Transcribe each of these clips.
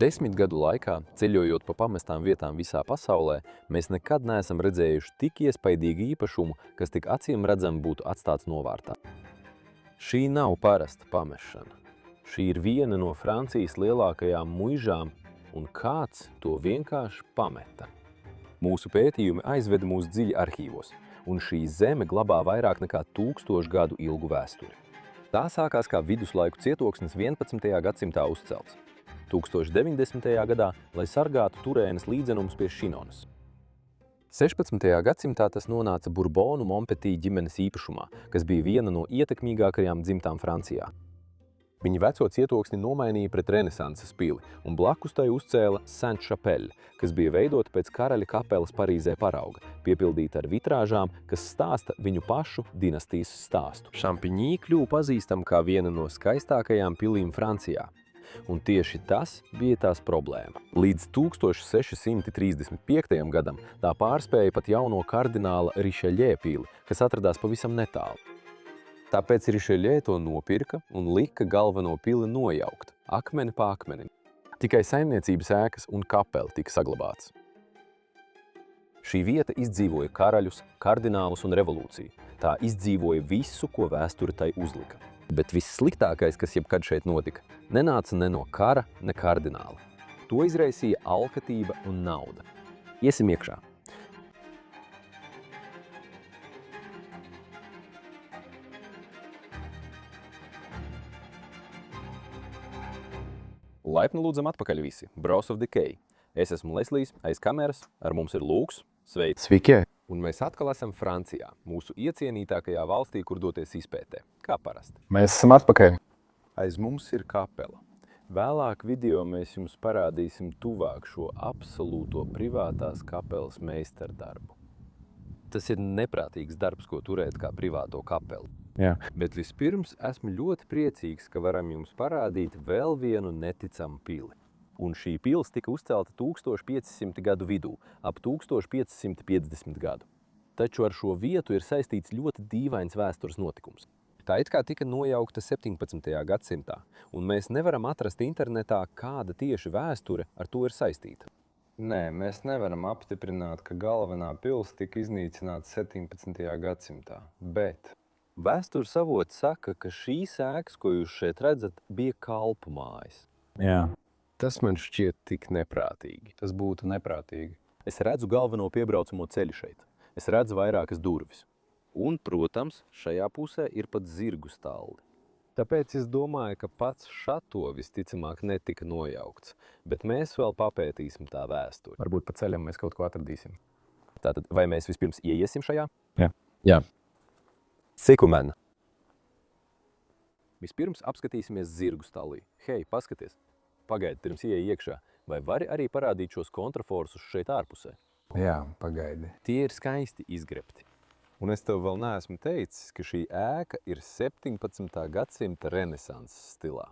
10 gadu laikā, ceļojot pa pamestām vietām visā pasaulē, mēs nekad neesam redzējuši tik iespaidīgu īpašumu, kas tik acīm redzami būtu atstāts novārtā. Šī nav parasta pamešana. Šī ir viena no Francijas lielākajām muižām, un kāds to vienkārši pameta. Mūsu pētījumi aizveda mūs dziļi arhīvos, un šī zeme glabā vairāk nekā 1000 gadu ilgu vēsturi. Tā sākās kā viduslaiku cietoksnis 11. gadsimtā uzcelts. 1090. gadā, lai sargātu Turēnas līdzenums pie Šinonas. 16. gadsimtā tas nonāca Burbonu Montpetī ģimenes īpašumā, kas bija viena no ietekmīgākajām dzimtām Francijā. Viņi veco cietoksni nomainīja pret Renesanses pili un blakus tai uzcēla Sainte-Chapelle, kas bija veidota pēc karaļa kapeles Parīzē parauga, piepildīta ar vitrāžām, kas stāsta viņu pašu dinastijas stāstu. Šampiņī kļuva pazīstama kā viena no skaistākajām pilīm Francijā. Un tieši tas bija tās problēma. Līdz 1635. gadam tā pārspēja pat jauno kardināla Rišeļē pili, kas atradās pavisam netālu. Tāpēc Rišeļē to nopirka un lika galveno pili nojaukt, akmeni pa akmenim. Tikai saimniecības ēkas un kapeli tika saglabāts. Šī vieta izdzīvoja karaļus, kardinālus un revolūciju. Tā izdzīvoja visu, ko vēsture tai uzlika. Bet vissliktākais, kas jebkad šeit notika, nenāca ne no kara, ne kardināla. To izraisīja alkatība un nauda. Iesim iekšā. Laipni lūdzam atpakaļ visi. Bros of Decay. Es esmu Leslijs, aiz kameras, ar mums ir Lūks. Sveiks! Sveiki! Un mēs atkal esam Francijā, mūsu iecienītākajā valstī, kur doties izpētē, kā parasti. Mēs esam atpakaļ. Aiz mums ir kapela. Vēlāk video mēs jums parādīsim tuvāk šo absolūto privātās kapelas meistardarbu. Tas ir neprātīgs darbs, ko turēt kā privāto kapelu. Jā. Bet vispirms esmu ļoti priecīgs, ka varam jums parādīt vēl vienu neticamu pili. Un šī pils tika uzcelta 1500 gadu vidū, ap 1550 gadu. Taču ar šo vietu ir saistīts ļoti dīvains vēstures notikums. Tā it kā tika nojaukta 17. gadsimtā, un mēs nevaram atrast internetā, kāda tieši vēsture ar to ir saistīta. Nē, mēs nevaram apstiprināt, ka galvenā pils tika iznīcināta 17. gadsimtā, bet Vēstures avots saka, ka šīs ēkas, ko jūs šeit redzat, bija kalpu mājas. Jā. Tas man šķiet tik neprātīgi. tas būtu neprātīgi. Es redzu galveno piebraucamo ceļu šeit. Es redzu vairākas durvis. Un, protams, šajā pusē ir pat zirgu stalli. Tāpēc es domāju, ka pats šato visticamāk netika nojaukts, bet mēs vēl papētīsim tā vēsturi. Varbūt pa ceļam mēs kaut ko atradīsim. Tātad, vai mēs vispirms ieiesim šajā? Jā. Jā. Sekumen. Vispirms apskatīsimies zirgu stallī. Hei, paskaties. Pagaidi, pirms ieej iekšā. Vai vari arī parādīt šos kontraforsus šeit ārpusē? Jā, pagaidi. Tie ir skaisti izgrebti. Un es tev vēl neesmu teicis, ka šī ēka ir 17. gadsimta renesanses stilā.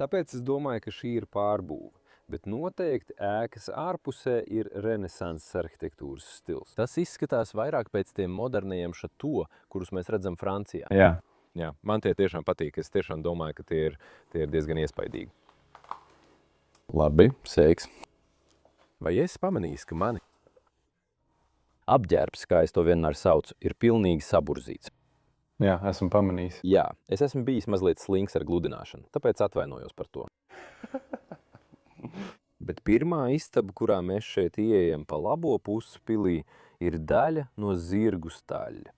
Tāpēc es domāju, ka šī ir pārbūve. Bet noteikti ēkas ārpusē ir renesanses arhitektūras stils. Tas izskatās vairāk pēc tiem modernajiem šato, kurus mēs redzam Francijā. Jā. Jā, man tie tiešām patīk. Es tiešām domāju, ka tie ir diezgan iespaidīgi. Labi, sēks. Vai esi pamanījis, ka mani apģērbs, kā es to vienmēr saucu, ir pilnīgi saburzīts? Jā, esmu pamanījis. Jā, es esmu bijis mazliet slings ar gludināšanu, tāpēc atvainojos par to. Bet pirmā istaba, kurā mēs šeit ieejam pa labo pusi pilī, ir daļa no zirgu staļļa.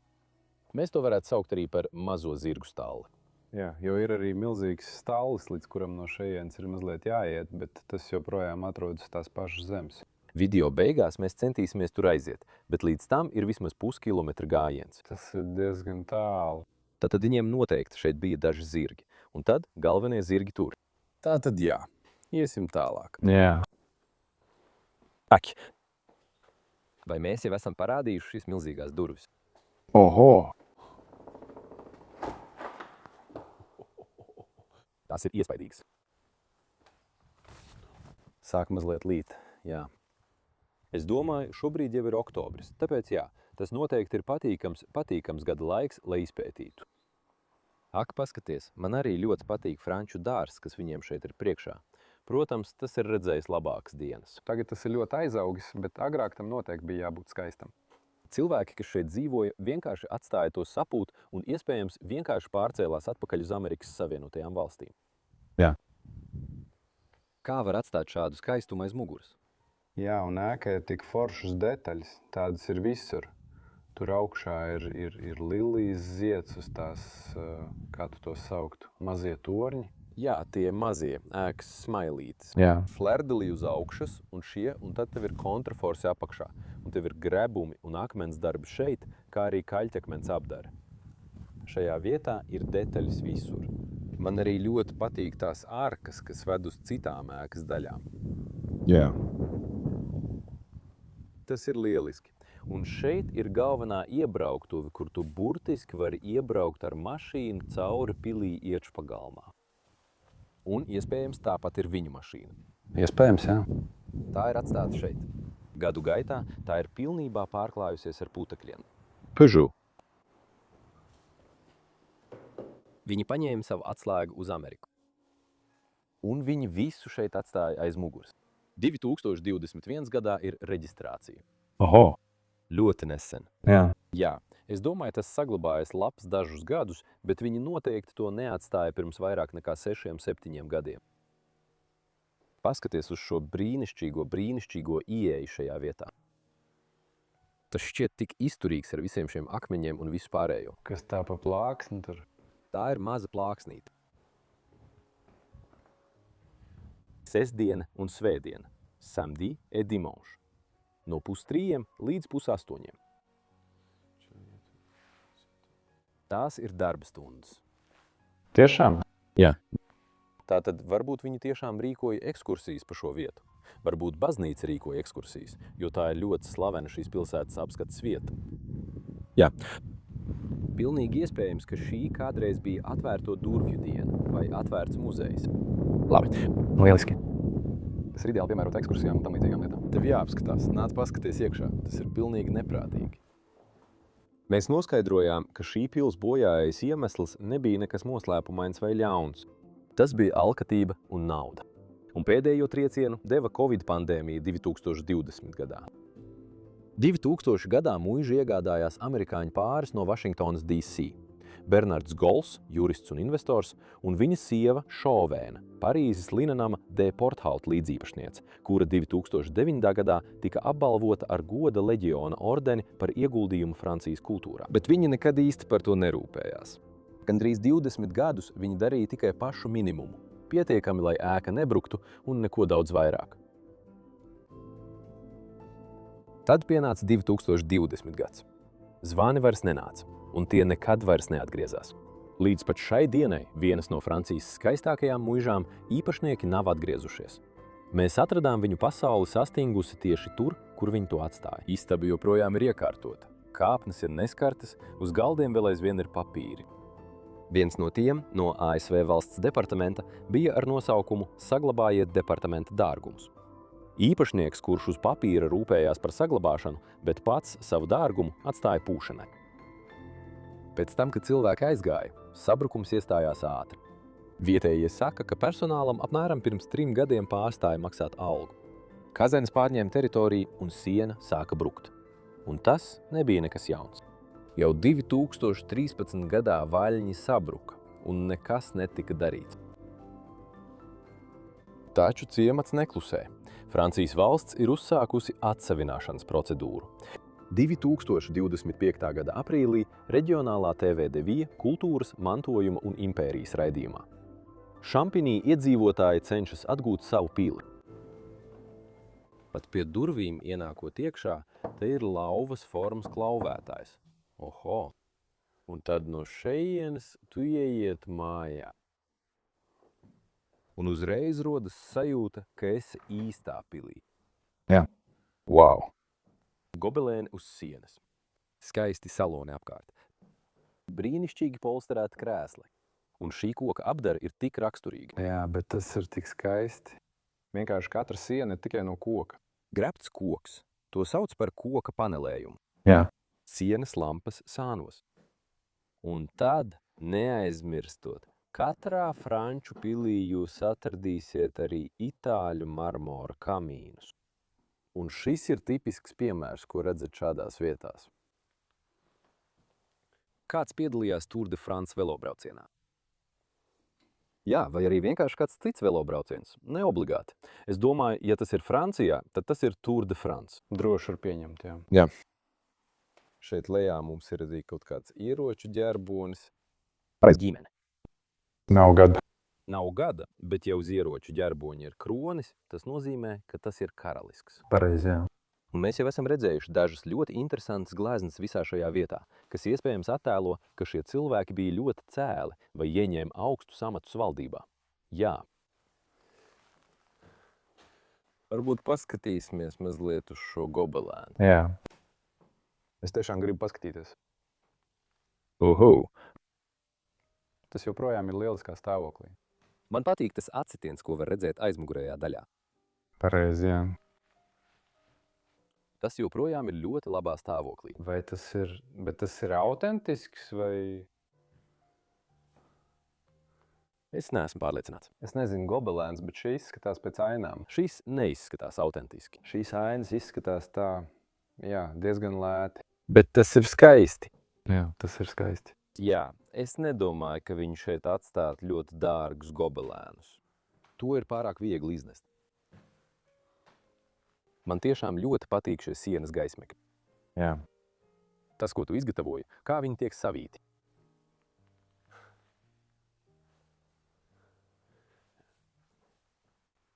Mēs to varētu saukt arī par mazo zirgu stalli. Jā, jo ir arī milzīgs stallis, līdz kuram no šejienes ir mazliet jāiet, bet tas joprojām atrodas tās pašas zemes. Video beigās mēs centīsimies tur aiziet, bet līdz tam ir vismaz puskilometra gājiens. Tas ir diezgan tālu. Tātad viņiem noteikti šeit bija daži zirgi, un tad galvenie zirgi tur. Tātad jā, iesim tālāk. Jā. Aki! Vai mēs jau esam parādījuši šīs milzīgās durvis? Oho! Tās ir iespaidīgas. Sāk mazliet līt, jā. Es domāju, šobrīd jau ir oktobris, tāpēc jā, tas noteikti ir patīkams gada laiks, lai izpētītu. Ak, paskaties, man arī ļoti patīk franču dārs, kas viņiem šeit ir priekšā. Protams, tas ir redzējis labākas dienas. Tagad tas ir ļoti aizaugis, bet agrāk tam noteikti bija jābūt skaistam. Cilvēki, kas šeit dzīvoja, vienkārši atstāja to sapūt un iespējams vienkārši pārcēlās atpakaļ uz Amerikas Savienotajām valstīm. Jā. Kā var atstāt šādu skaistumu aiz muguras? Jā, un ēka ir tik foršas detaļas, tādas ir visur. Tur augšā ir lilijas zieds uz tās, kā tu to sauktu, mazie torņi. Jā, tie mazie ēkas smailītes. Jā. Flerdeli uz augšas un tad tev ir kontraforsi apakšā. Un tev ir grebumi un akmens darbi šeit, kā arī kaļķakmens apdare. Šajā vietā ir detaļas visur. Man arī ļoti patīk tās arkas, kas ved uz citām ēkas daļām. Jā. Tas ir lieliski. Un šeit ir galvenā iebrauktuve, kur tu burtiski vari iebraukt ar mašīnu cauri pilī iekšpagalmā. Un iespējams tāpat ir viņa mašīna. Iespējams, jā. Tā ir atstāta šeit. Gadu gaitā tā ir pilnībā pārklājusies ar putekļiem. Peugeot. Viņi paņēma savu atslēgu uz Ameriku. Un viņi visu šeit atstāja aiz muguras. 2021. gadā ir reģistrācija. Oho. Ļoti nesen. Jā. Jā, es domāju, tas saglabājas labs dažus gadus, bet viņi noteikti to neatstāja pirms vairāk nekā 6-7 gadiem. Paskaties uz šo brīnišķīgo ieeju šajā vietā. Tas šķiet tik izturīgs ar visiem šiem akmeņiem un visu pārējo. Kas tā pa plāksni tur? Tā ir maza plāksnīte. Sestdiena un svētdiena. Samedi et dimanche. No 7:30 līdz 7:30. Tās ir darba stundas. Tiešām? Jā. Tātad varbūt viņi tiešām rīkoja ekskursijas pa šo vietu. Varbūt baznīca rīkoja ekskursijas, jo tā ir ļoti slavena šīs pilsētas apskates vieta. Jā. Pilnīgi iespējams, ka šī kādreiz bija atvērto durvju diena vai atvērts muzejs. Labi. Lieliski. Tas ir ideāli piemērot ekskursijām un tam līdzīgām lietām. Tev jāapskatās, nāc paskaties iekšā. Tas ir pilnīgi neprātīgi. Mēs noskaidrojām, ka šī pils bojājais iemesls nebija nekas noslēpumains vai ļauns. Tas bija alkatība un nauda. Un pēdējo triecienu deva Covid pandēmija 2020. gadā. 2000 gadā muiži iegādājās amerikāņu pāris no Vašingtonas DC. Bernards Gols, jurists un investors, un viņa sieva Šovēna, Parīzes Linenama de Porthaut līdzīpašniece, kura 2009. gadā tika apbalvota ar goda leģiona ordeni par ieguldījumu Francijas kultūrā. Bet viņi nekad īsti par to nerūpējās. Gandrīz 20 gadus viņi darīja tikai pašu minimumu, pietiekami, lai ēka nebruktu un neko daudz vairāk. Tad pienāca 2020. gads. Zvani vairs nenāca, un tie nekad vairs neatgriezās. Līdz pat šai dienai vienas no Francijas skaistākajām muižām īpašnieki nav atgriezušies. Mēs atradām viņu pasauli sastingusi tieši tur, kur viņi to atstāja. Istaba joprojām ir iekārtota. Kāpnes ir neskartas, uz galdiem vēl aizvien ir papīri. Viens no tiem, no ASV valsts departamenta, bija ar nosaukumu Saglabājiet departamenta dārgumus. Īpašnieks, kurš uz papīra rūpējās par saglabāšanu, bet pats savu dārgumu atstāja pūšanai. Pēc tam, kad cilvēki aizgāja, sabrukums iestājās ātri. Vietējie saka, ka personālam apmēram pirms 3 gadiem pārstāja maksāt algu. Kazenes pārņēma teritoriju un siena sāka brukt. Un tas nebija nekas jauns. Jau 2013. gadā vaļņi sabruka un nekas netika darīts. Taču ciemats neklusē. Francijas valsts ir uzsākusi atsavināšanas procedūru. 2025. gada aprīlī reģionālā TV9 kultūras, mantojuma un impērijas raidījumā. Šampinī iedzīvotāji cenšas atgūt savu pili. Pat pie durvīm ienākot iekšā, te ir lauvas formas klauvētājs. Oho! Un tad no šejienes tu ieiet mājā. Un uzreiz rodas sajūta, ka esi īstā pilī. Jā. Wow. Gobelēni uz sienas. Skaisti saloni apkārt. Brīnišķīgi polsterēti krēsli. Un šī koka apdara ir tik raksturīga. Jā, bet tas ir tik skaisti. Vienkārši katra siena ir tikai no koka. Grebts koks. To sauc par koka panelējumu. Jā. Sienas lampas sānos. Un tad, neaizmirstot, Katrā franču pilī jūs atradīsiet arī itāļu marmora kamīnus. Un šis ir tipisks piemērs, ko redzat šādās vietās. Kāds piedalījās Tour de France velobraucienā? Jā, vai arī vienkārši kāds cits velobrauciens. Neobligāti. Es domāju, ja tas ir Francijā, tad tas ir Tour de France. Droši var pieņemt, jā. Jā. Šeit lejā mums ir arī kaut kāds ieroču ģerbonis. Ģimene. Nav gada. Nav gada, bet ja uz ieroču ģerboņa ir kronis, tas nozīmē, ka tas ir karalisks. Pareizi, jā. Un mēs jau esam redzējuši dažas ļoti interesantas gleznas visā šajā vietā, kas iespējams attēlo, ka šie cilvēki bija ļoti cēli vai ieņēma augstus amatus valdībā. Jā. Varbūt paskatīsimies mazliet uz šo gobelēnu. Jā. Es tiešām gribu paskatīties. Uhu! Tas joprojām ir lieliskā stāvoklī. Man patīk tas acitiens, ko var redzēt aizmugurējā daļā. Pareizi, jā. Tas joprojām ir ļoti labā stāvoklī. Vai tas ir autentisks vai... Es neesmu pārliecināts. Es nezinu gobelēns, bet šī izskatās pēc ainām. Šis neizskatās autentiski. Šīs ainas izskatās tā, jā, diezgan lēti. Bet tas ir skaisti. Jā, tas ir skaisti. Jā, es nedomāju, ka viņi šeit atstātu ļoti dārgus gobelēnus. To ir pārāk viegli iznest. Man tiešām ļoti patīk šie sienas gaismekļi. Jā. Tas, ko tu izgatavoji, kā viņi tiek savīti.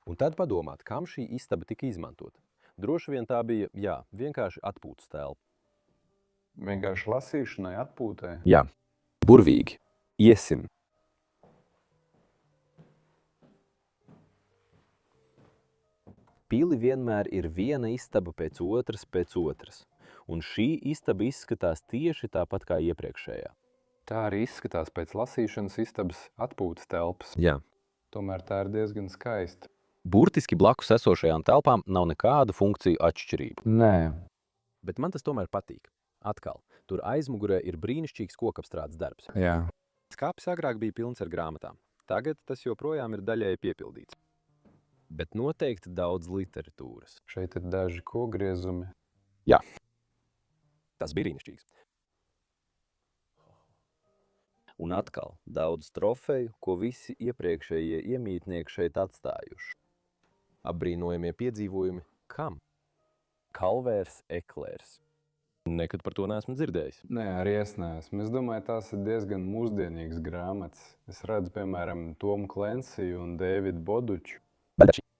Un tad padomāt, kam šī istaba tika izmantota. Droši vien tā bija, jā, vienkārši atpūtas telpa. Vienkārši lasīšanai, atpūtai. Jā, burvīgi. Iesim. Pili vienmēr ir viena istaba pēc otras, un šī istaba izskatās tieši tāpat kā iepriekšējā. Tā arī izskatās pēc lasīšanas istabas atpūtas telpas. Jā. Tomēr tā ir diezgan skaista. Burtiski blakus esošajām telpām nav nekādu funkciju atšķirību. Nē. Bet man tas tomēr patīk. Atkal, tur aizmugurē ir brīnišķīgs kokapstrādes darbs. Jā. Skapis agrāk bija pilns ar grāmatām. Tagad tas joprojām ir daļēji piepildīts. Bet noteikti daudz literatūras. Šeit ir daži kogriezumi. Jā. Tas bija brīnišķīgs. Un atkal daudz trofeju, ko visi iepriekšējie iemītnieki šeit atstājuši. Apbrīnojamie piedzīvojumi kam? Kalvērs eklērs. Nekad par to neesmu dzirdējis. Nē, arī es neesmu. Es domāju, tās ir diezgan mūsdienīgas grāmatas. Es redzu, piemēram, Tomu Klensiju un Dēvidu Boduču.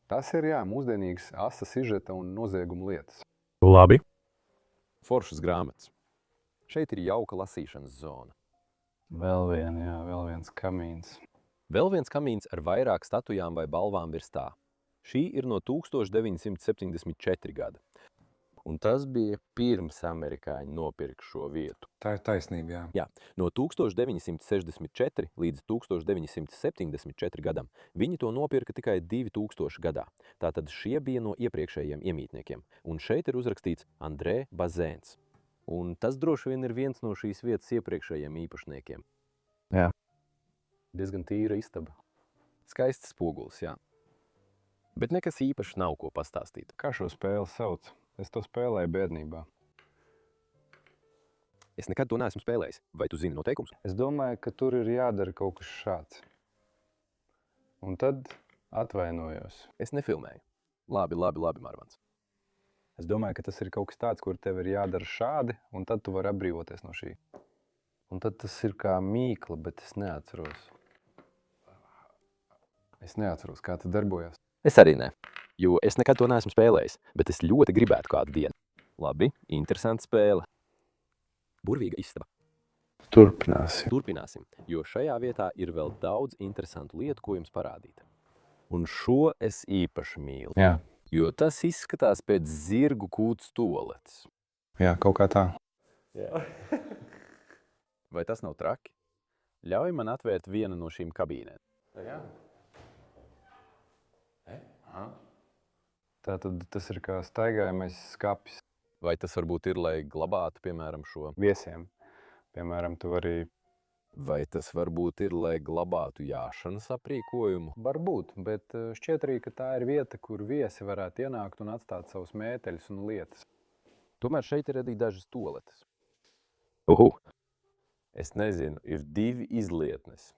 Tas ir, jā, mūsdienīgs asa sižeta un nozieguma lietas. Labi. Foršas grāmatas. Šeit ir jauka lasīšanas zona. Vēl viens kamīns. Vēl viens kamīns ar vairāk statujām vai balvām virs tā. Šī ir no 1974 gada. Un tas bija pirms amerikāņi nopirka šo vietu. Tā ir taisnība, jā. Jā, no 1964 līdz 1974 gadam viņi to nopirka tikai 2000 gadā. Tātad šie bija no iepriekšējiem iemītniekiem. Un šeit ir uzrakstīts Andrē Bazēns. Un tas droši vien ir viens no šīs vietas iepriekšējiem īpašniekiem. Jā. Diezgan tīra istaba. Skaists spogulis, jā. Bet nekas īpaši nav ko pastāstīt. Kā šo spēli sauc? Es to spēlēju bērnībā. Es nekad to neesmu spēlējis. Vai tu zini noteikumus? Es domāju, ka tur ir jādara kaut kas šāds. Un tad atvainojos. Es nefilmēju. Labi, Marvans. Es domāju, ka tas ir kaut kas tāds, kur tev ir jādara šādi, un tad tu vari atbrīvoties no šī. Un tad tas ir kā mīkla, bet es neatceros. Es neatceros, kā tas darbojas. Es arī ne, jo es nekad to neesmu spēlējis, bet es ļoti gribētu kādu dienu. Labi, interesanta spēle. Burvīga istaba. Turpināsim, jo šajā vietā ir vēl daudz interesantu lietu, ko jums parādīt. Un šo es īpaši mīlu, Jā. jo tas izskatās pēc zirgu kūts tualetes. Jā, kaut kā tā. Jā. Vai tas nav traki? Ļauj man atvērt vienu no šīm kabīnēm. Jā. Tātad tas ir kā staigājamais skapis Vai tas varbūt ir, lai glabātu, piemēram, šo? viesiem. Piemēram, tu vari Vai tas varbūt ir, lai glabātu jāšanas aprīkojumu? Varbūt, bet šķiet arī, ka tā ir vieta, kur viesi varētu ienākt un atstāt savus mēteļus un lietas. Tomēr šeit ir arī dažas toaletes. Es nezinu, ir 2 izlietnes.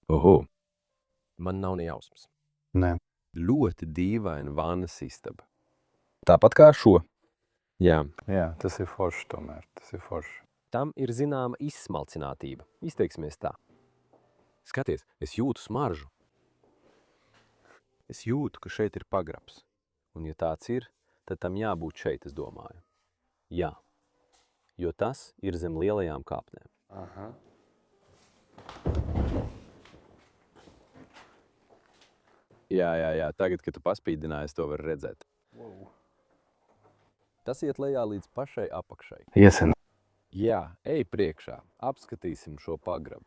Man nav ne jausmas. Nē. Ļoti dīvaina vannas istaba. Tāpat kā šo. Jā. Jā, tas ir forši tomēr, tas ir forši. Tam ir zināma izsmalcinātība. Izteiksimies tā. Skaties, es jūtu smaržu. Es jūtu, ka šeit ir pagrabs. Un ja tāds ir, tad tam jābūt šeit, es domāju. Jā. Jo tas ir zem lielajām kāpnēm. Aha. Jā. Tagad, kad tu paspīdināji, es to varu redzēt. Wow. Tas iet lejā līdz pašai apakšai. Iesim. Jā, ej priekšā. Apskatīsim šo pagrabu.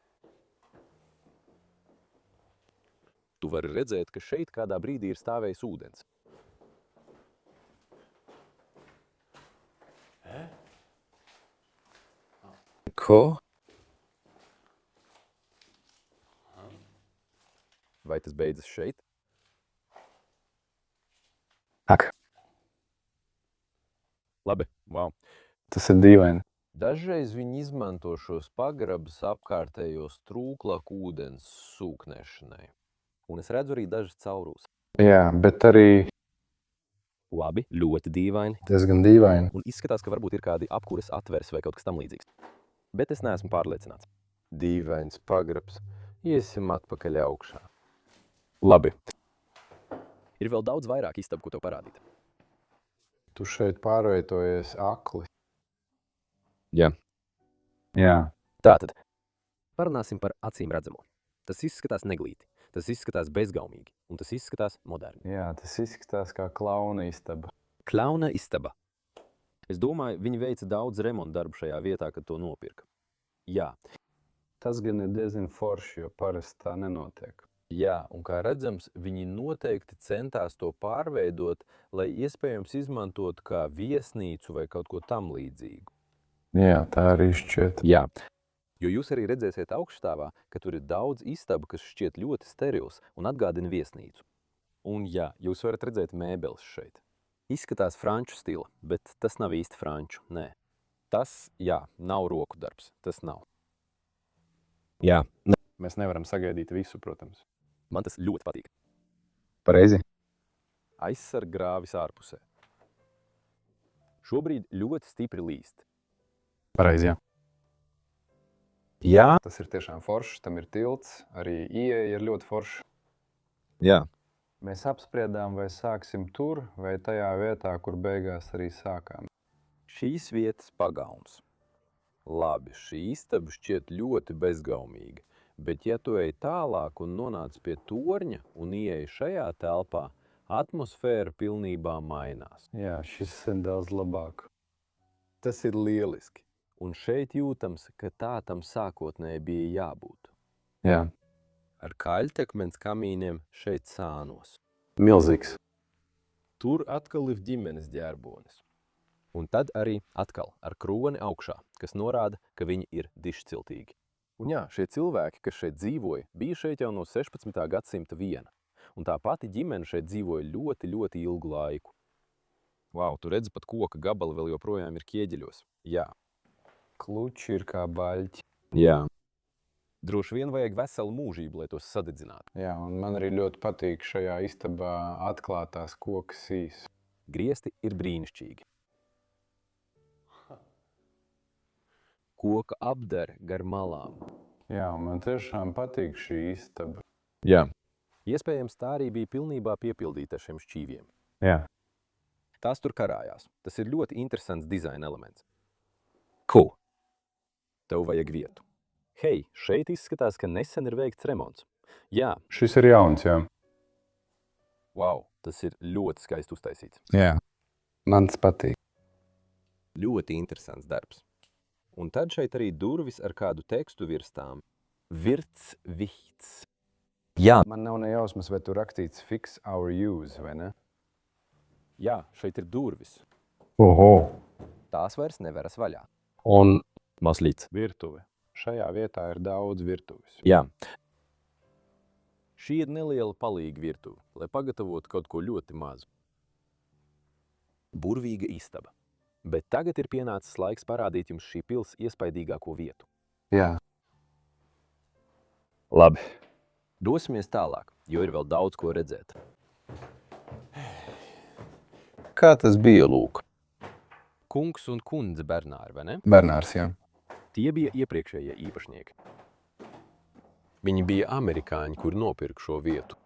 Tu vari redzēt, ka šeit kādā brīdī ir stāvējis ūdens. Ko? Vai tas beidzas šeit? Ak, Labi, wow. tas ir dīvaini. Dažreiz viņi izmanto šos pagrabus apkārtējos trūklaku ūdens sūknēšanai. Un es redzu arī dažas caurūs. Jā, bet arī Labi, ļoti dīvaini. diezgan dīvaini. Un izskatās, ka varbūt ir kādi apkures atvers vai kaut kas tam līdzīgs. Bet es neesmu pārliecināts. Dīvains pagrabs. Iesim atpakaļ augšā. Labi. Ir vēl daudz vairāk istabu, ko tev parādīt. Tu šeit pārvietojies akli. Jā. Jā. Tātad, parunāsim par acīm redzamo. Tas izskatās neglīti, tas izskatās bezgaumīgi, un tas izskatās moderni. Jā, tas izskatās kā klauna istaba. Klauna istaba. Es domāju, viņi veica daudz remontu darbu šajā vietā, kad to nopirka. Jā. Tas gan ir diezgan forši, jo parasti tā nenotiek. Jā, un kā redzams, viņi noteikti centās to pārveidot, lai iespējams izmantot kā viesnīcu vai kaut ko tam līdzīgu. Jā, tā arī šķiet. Jā, jo jūs arī redzēsiet augšstāvā, ka tur ir daudz istabu, kas šķiet ļoti sterils un atgādina viesnīcu. Un jā, jūs varat redzēt mēbeles šeit. Izskatās franču stila, bet tas nav īsti franču, nē. Tas, jā, nav roku darbs, tas nav. Jā, Mēs nevaram sagaidīt visu, protams. man tas ļoti patīk. Pareizi. Aizsarg grāvis ārpusē. Šobrīd ļoti stipri līst. Pareizi, jā. Jā. Tas ir tiešām forši, tam ir tilts, arī ieeja ir ļoti forša. Jā. Mēs apspriedām, vai sāksim tur, vai tajā vietā, kur beigās arī sākām. Šīs vietas pagauns. Labi, šī istaba šķiet ļoti bezgaumīga, bet ja tu ej tālāk un nonāc pie torņa un ieej šajā telpā, atmosfēra pilnībā mainās. Jā, šis ir daudz labāk. Tas ir lieliski. Un šeit jūtams, ka tā tam sākotnēji bija jābūt. Jā. Ar kaļtekmens kamīniem šeit sānos. Milzīgs. Tur atkal ir ģimenes ģērbonis. Un tad arī atkal ar kroni augšā, kas norāda, ka viņi ir dišciltīgi. Un jā, šie cilvēki, kas šeit dzīvoja, bija šeit jau no 16. gadsimta viena. Un tā pati ģimene šeit dzīvoja ļoti, ļoti ilgu laiku. Vau, tu redzi, pat koka gabali vēl joprojām ir ķieģeļos. Jā. Kluči ir kā baļķi. Jā. Droši vien vajag veselu mūžību, lai tos sadedzinātu. Jā, un man arī ļoti patīk šajā istabā atklātās koka sīs. Griesti ir brīnišķīgi. Koka apdare gar malām. Jā, un man tiešām patīk šī istaba. Jā. Iespējams, tā arī bija pilnībā piepildīta ar šiem šķīviem. Jā. Tās tur karājās. Tas ir ļoti interesants dizaina elements. Ko? Tev vajag vietu. Hei, šeit izskatās, ka nesen ir veikts remonts. Jā. Šis ir jauns, jā. Wow, tas ir ļoti skaisti uztaisīts. Jā. Man tas patīk. Ļoti interesants darbs. Un tad šeit arī durvis ar kādu tekstu virs tām. Virts vihts. Jā. Man nav ne jausmas, vai tur rakstīts fix our use, vai ne? Jā, šeit ir durvis. Oho. Tās vairs neveras vaļā. Un Maslīts. virtuve. Šajā vietā ir daudz virtuves. Jā. Šī ir neliela palīga virtuve, lai pagatavotu kaut ko ļoti mazu. Burvīga istaba. Bet tagad ir pienācis laiks parādīt jums šī pils iespaidīgāko vietu. Jā. Labi. Dosimies tālāk, jo ir vēl daudz ko redzēt. Kā tas bija, lūk? Kungs un kundze Bernāri, vai ne? Bernārs, jā. Tie bija iepriekšējie īpašnieki. Viņi bija amerikāņi, kur nopirka šo vietu.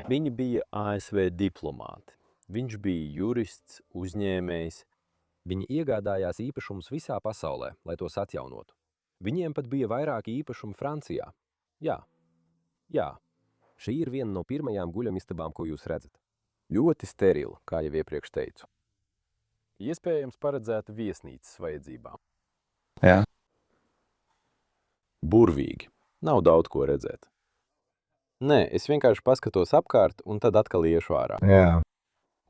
Viņi bija ASV diplomāti. Viņš bija jurists, uzņēmējs. Viņi iegādājās īpašumus visā pasaulē, lai tos atjaunotu. Viņiem pat bija vairāki īpašumi Francijā. Jā. Šī ir viena no pirmajām guļamistabām, ko jūs redzat. Ļoti sterila, kā jau iepriekš teicu. Iespējams paredzēta viesnīcas vajadzībām. Jā. Burvīgi. Nav daudz ko redzēt. Nē, es vienkārši paskatos apkārt un tad atkal iešu ārā. Jā.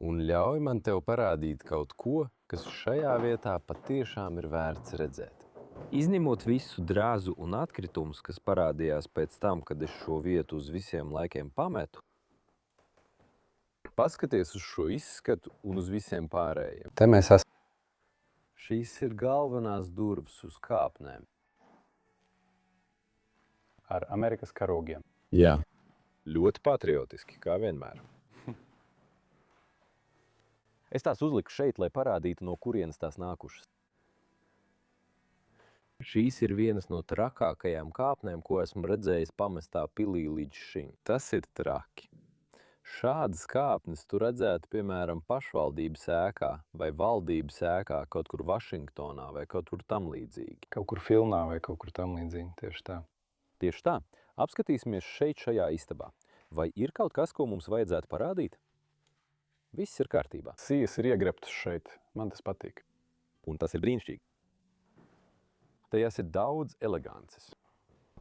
Un ļauj man tev parādīt kaut ko, kas šajā vietā patiešām ir vērts redzēt. Izņemot visu drāzu un atkritumus, kas parādījās pēc tam, kad es šo vietu uz visiem laikiem pametu, paskaties uz šo izskatu un uz visiem pārējiem. Te mēs esam. Šīs ir galvenās durvis uz kāpnēm. Ar Amerikas karogiem. Jā. Ļoti patriotiski, kā vienmēr. Es tās uzliku šeit, lai parādītu, no kurienes tās nākušas. Šīs ir vienas no trakākajām kāpnēm, ko esmu redzējis pamestā pilī līdz šim. Tas ir traki. Šādas kāpnes tu redzētu, piemēram, pašvaldības ēkā vai valdības ēkā kaut kur Vašingtonā vai kaut kur tam līdzīgi. Kaut kur filmā vai kaut kur tam līdzīgi, tieši tā. Tieši tā. Apskatīsimies šeit šajā istabā. Vai ir kaut kas, ko mums vajadzētu parādīt? Viss ir kārtībā. Sijas ir iegrebtas šeit. Man tas patīk. Un tas ir brīnišķīgi. Tajās ir daudz elegances.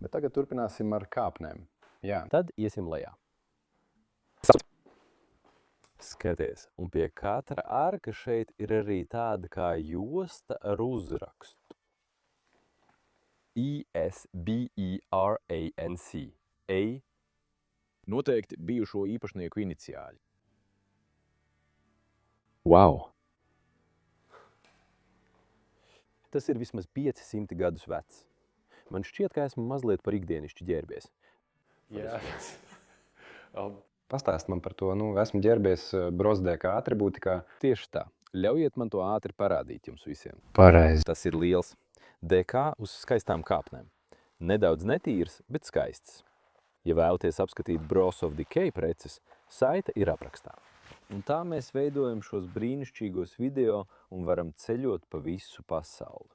Bet tagad turpināsim ar kāpnēm. Jā. Tad iesim lejā. Skaties, un pie katra arka šeit ir arī tāda kā josta ar uzrakstu. ESBERANC. Noteikti bijušo īpašnieku iniciāļi. Wow! Tas ir vismaz 500 gadus vecs. Man šķiet, ka esmu mazliet par ikdienišķi ģērbies. Jā. Pastāst man par to. Esmu ģērbies brozdē kā atribūtikā. Tieši tā. Ļaujiet man to ātri parādīt jums visiem. Pareizi. Tas ir liels. DK uz skaistām kāpnēm. Nedaudz netīrs, bet skaists. Ja vēlaties apskatīt Bros of Decay preces, saite ir aprakstā. Un tā mēs veidojam šos brīnišķīgos video un varam ceļot pa visu pasauli.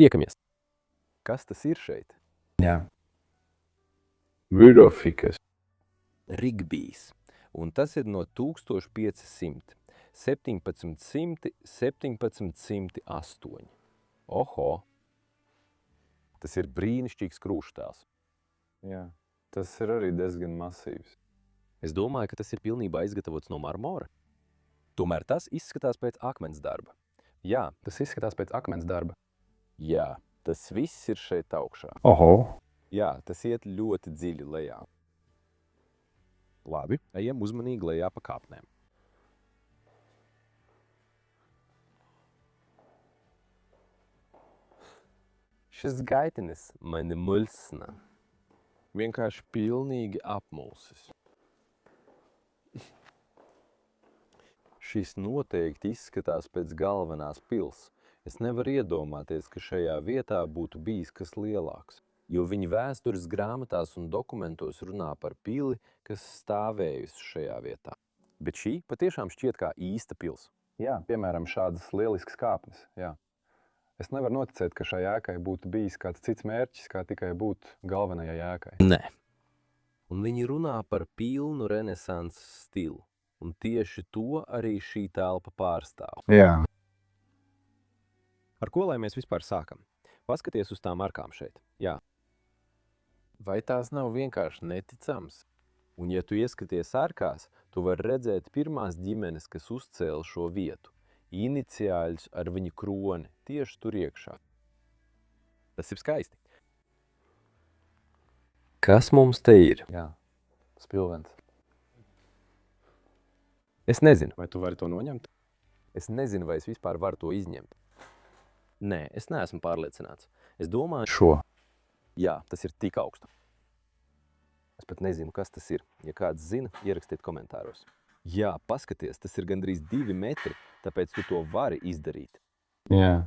Tiekamies! Kas tas ir šeit? Jā. Virofikas. Rigbijs. Un tas ir no 1500, 1700, 1708. Oho! Tas ir brīnišķīgs krūštēls. Jā. Tas ir arī diezgan masīvs. Es domāju, ka tas ir pilnībā izgatavots no marmora. Tomēr tas izskatās pēc akmens darba. Jā, Tas izskatās pēc akmens darba. jā, tas viss ir šeit augšā. Oho! Jā, tas iet ļoti dziļi lejā. Labi, ejam uzmanīgi lejā pa kāpnēm. Šis gaitenis mani mulsina. Vienkārši pilnīgi apmulsis. Šis noteikti izskatās pēc galvenās pils. Es nevaru iedomāties, ka šajā vietā būtu bijis kas lielāks, jo viņi vēstures grāmatās un dokumentos runā par pili, kas stāvējusi šajā vietā. Bet šī patiešām šķiet kā īsta pils. Jā, piemēram, šādas lieliskas kāpnes. Jā. Es nevaru noticēt, ka šai ēkai būtu bijis kāds cits mērķis, kā tikai būt galvenajai ēkai. Nē. Un viņi runā par pilnu renesanses stilu. Un tieši to arī šī telpa pārstāv. Jā. Ar ko lai mēs vispār sākam? Paskaties uz tām arkām šeit. Jā. Vai tās nav vienkārši neticams? Un ja tu ieskaties arkās, tu vari redzēt pirmās ģimenes, kas uzcēla šo vietu. Iniciāļus ar viņu kroni tieši tur iekšā. Tas ir skaisti. Kas mums te ir? Jā, spilvens. Es nezinu. Vai tu vari to noņemt? Es nezinu, vai es vispār varu to izņemt. Nē, es neesmu pārliecināts. Es domāju, Šo. jā, tas ir tik augstu. Es pat nezinu, kas tas ir. Ja kāds zina, ierakstiet komentāros. Jā, paskaties, tas ir gandrīz 2 metri, tāpēc tu to vari izdarīt. Jā.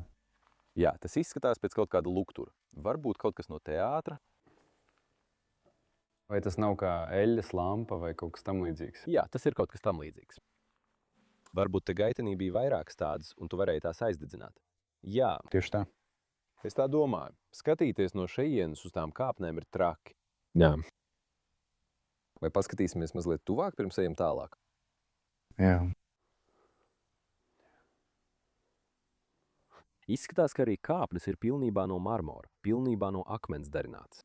Jā, tas izskatās pēc kaut kāda luktura. Varbūt kaut kas no teātra. Vai tas nav kā eļļas lampa vai kaut kas tam līdzīgs? Jā, tas ir kaut kas tam līdzīgs. Varbūt te gaitenī bija vairākas tādas, un tu varēji tās aizdedzināt. Jā, Tieši tā. es tā domāju. Skatīties no šejienes uz tām kāpnēm ir traki. Jā. Vai paskatīsimies mazliet tuvāk, pirms ejam tālāk? Jā. Izskatās, ka arī kāpnes ir pilnībā no marmora, pilnībā no akmens darināts.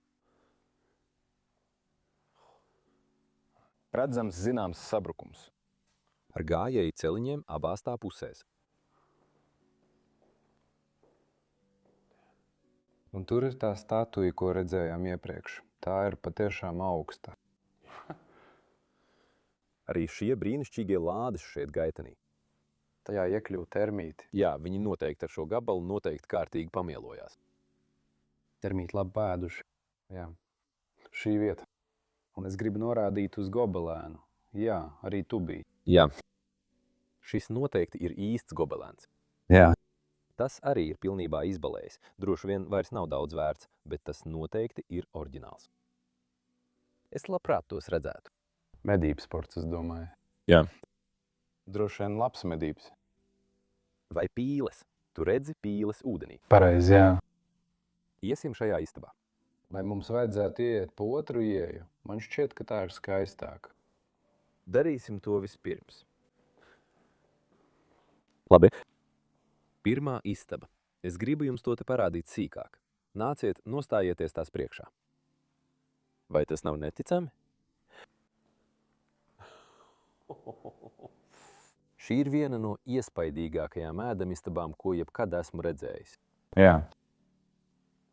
Redzams zināms sabrukums. Ar gājēju celiņiem abās tā pusēs. Un tur ir tā statuja, ko redzējām iepriekš. Tā ir patiešām augsta. Arī šie brīnišķīgie lādes šeit gaitenī. Tajā iekļuva termīti. Jā, viņi noteikti ar šo gabalu noteikti kārtīgi pamielojās. Termīti labi pēduši. Jā. Šī vieta. Un es gribu norādīt uz gobelēnu. Jā, arī tu biji. Jā. Šis noteikti ir īsts gobelēns. Jā. Tas arī ir pilnībā izbalējis. Droši vien vairs nav daudz vērts, bet tas noteikti ir oriģināls. Es labprāt tos redzētu. Medības sports, es domāju. Jā. Droši vien labs medības. Vai pīles? Tu redzi pīles ūdenī. Pareizi, jā. Iesim šajā istabā. Vai mums vajadzētu iet pa otru ieju? Man šķiet, ka tā ir skaistāka. Darīsim to vispirms. Labi. Pirmā istaba. Es gribu jums to te parādīt sīkāk. Nāciet, nostājieties tās priekšā. Vai tas nav neticami? Šī ir viena no iespaidīgākajām ēdamistabām, ko jebkad esmu redzējis. Jā.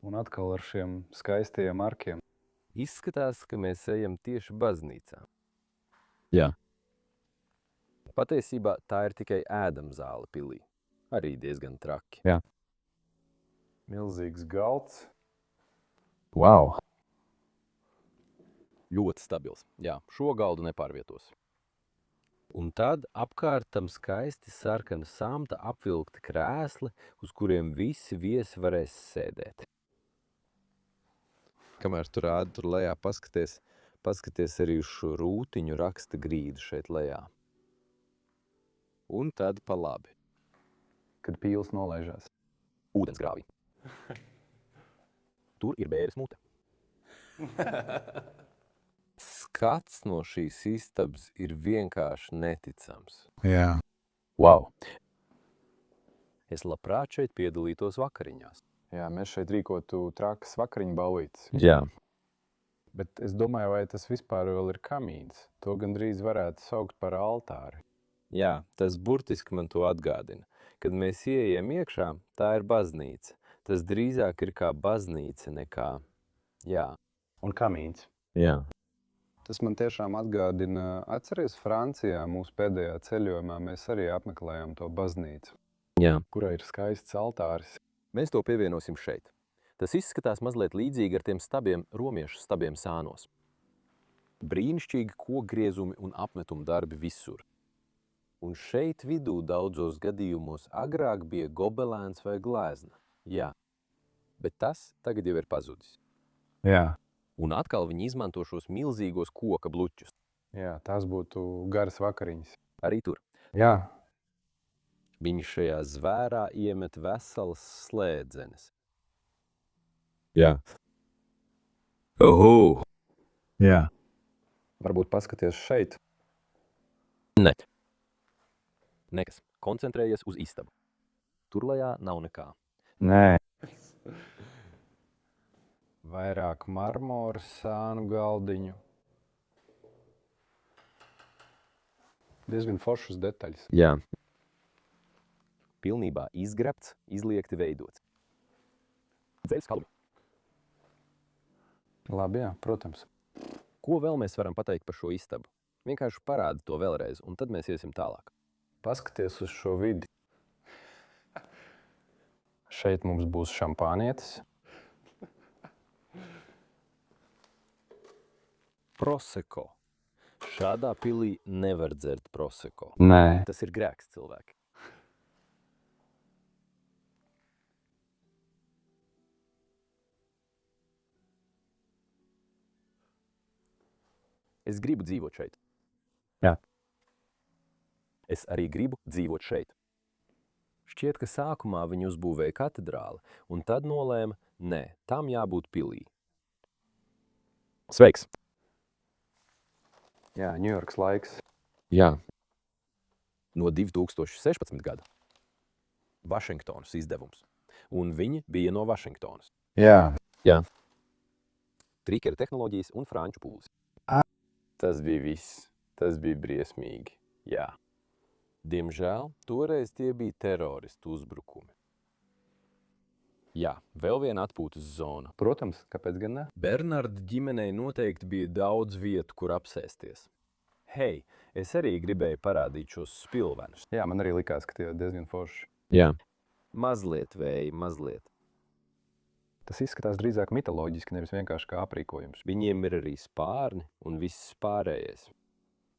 Un atkal ar šiem skaistajiem arkiem. Izskatās, ka mēs ejam tieši baznīcā. Jā. Patiesībā tā ir tikai ēdamzāle pilī. Arī diezgan traki. Jā. Milzīgs galds. Wow! Ļoti stabils. Jā, šo galdu nepārvietos. Un tad apkārt tam skaisti sarkana samta apvilkti krēsli, uz kuriem visi viesi varēs sēdēt. Kamēr tu rādi tur lejā, paskaties arī uz šo rūtiņu raksta grīdu šeit lejā. Un tad pa labi. Kad pīles nolaižās. Ūdensgrāvī. Tur ir bēres mute. Skats no šīs istabas ir vienkārši neticams. Jā. Wow! Es labprāt šeit piedalītos vakariņās. Jā, mēs šeit rīkotu trakas vakariņu ballītes. Jā. Bet es domāju, vai tas vispār vēl ir kamīns. To gandrīz varētu saukt par altāri. Jā, tas burtiski man to atgādina. Kad mēs ieejam iekšā, tā ir baznīca. Tas drīzāk ir kā baznīca nekā... Jā. Un kamīns. Jā. Tas man tiešām atgādina, atceries Francijā mūsu pēdējā ceļojumā, mēs arī apmeklējām to baznīcu. Jā. Kurā ir skaists altāris. Mēs to pievienosim šeit. Tas izskatās mazliet līdzīgi ar tiem stabiem, romiešu stabiem sānos. Brīnišķīgi kokgriezumi un apmetumu darbi visur. Un šeit vidū daudzos gadījumos agrāk bija gobelēns vai glēzna. Jā. Bet tas tagad jau ir pazudis. Jā. Un atkal viņi izmanto šos milzīgos koka bluķus. Jā, tās būtu garas vakariņas. Arī tur. Jā. Viņi šajā zvērā iemet veselas slēdzenes. Jā. Oho! Jā. Varbūt paskaties šeit. Ne. Nekas. Koncentrējies uz istabu. Tur lejā nav nekā. Nē. Vairāk marmora sānu galdiņu. Diezgan foršas detaļas. Jā. Pilnībā izgrebts, izliekti veidots. Dzeļs kalumi. Labi, jā, protams. Ko vēl mēs varam pateikt par šo istabu? Vienkārši parādi to vēlreiz, un tad mēs iesim tālāk. Paskaties uz šo vidi. Šeit mums būs šampānietis. Prosecco. Šādā pilī nevar dzert prosecco. Nē. Tas ir grēks, cilvēki. Es gribu dzīvot šeit. Jā. Es arī gribu dzīvot šeit. Šķiet, ka sākumā viņi uzbūvēja katedrāli, un tad nolēma, nē, tam jābūt pilī. Sveiks! Jā, Ņujorkas laiks. Jā. No 2016. gada. Vašingtonas izdevums. Un viņi bija no Vašingtonas. Jā. Jā. Trikera tehnoloģijas un franču pūles. Tas bija viss. Tas bija briesmīgi. Jā. Diemžēl, toreiz tie bija teroristu uzbrukumi. Jā, vēl viena atpūtas zona. Protams, kāpēc gan ne? Bernarda ģimenei noteikti bija daudz vietu, kur apsēsties. Hei, es arī gribēju parādīt šos spilvenus. Jā, man arī likās, ka tie ir diezgan forši. Jā. Mazliet vēji, mazliet. Tas izskatās drīzāk mitoloģiski, nevis vienkārši kā aprīkojums. Viņiem ir arī spārni un viss pārējais.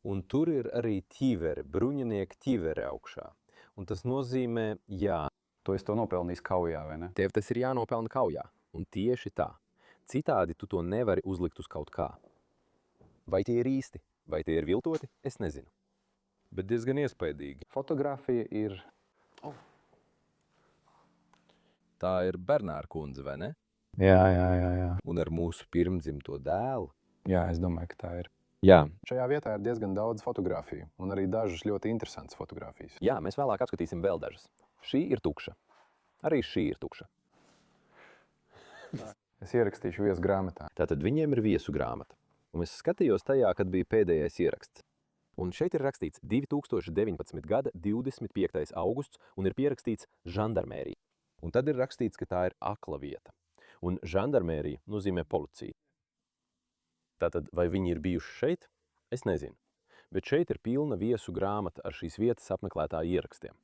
Un tur ir arī ķiveri, bruņinieki ķiveri augšā. Un tas nozīmē, jā, To es to nopelnīju kaujā, vai ne? tev tas ir jānopelna kaujā. Un tieši tā. Citādi tu to nevari uzlikt uz kaut kā. Vai tie ir īsti, vai tie ir viltoti, es nezinu. Bet diezgan iespaidīgi. Fotogrāfija ir... Tā ir Bernāra kundze, vai ne? Jā. Un ar mūsu pirmdzimto dēlu. Jā, es domāju, ka tā ir. Jā. Šajā vietā ir diezgan daudz fotogrāfiju, un arī dažas ļoti interesantas fotogrāfijas. Jā, mēs vēlāk apskatīsim vēl dažas. Šī ir tukša. Arī šī ir tukša. Es ierakstīšu viesu grāmatā. Tātad viņiem ir viesu grāmata. Un es skatījos tajā, kad bija pēdējais ieraksts. Un šeit ir rakstīts 2019. gada 25. augusts un ir pierakstīts žandarmērija. Un tad ir rakstīts, ka tā ir akla vieta. Un žandarmērija nozīmē policiju. Tātad, vai viņi ir bijuši šeit? Es nezinu. Bet šeit ir pilna viesu grāmata ar šīs vietas apmeklētāju ierakstiem.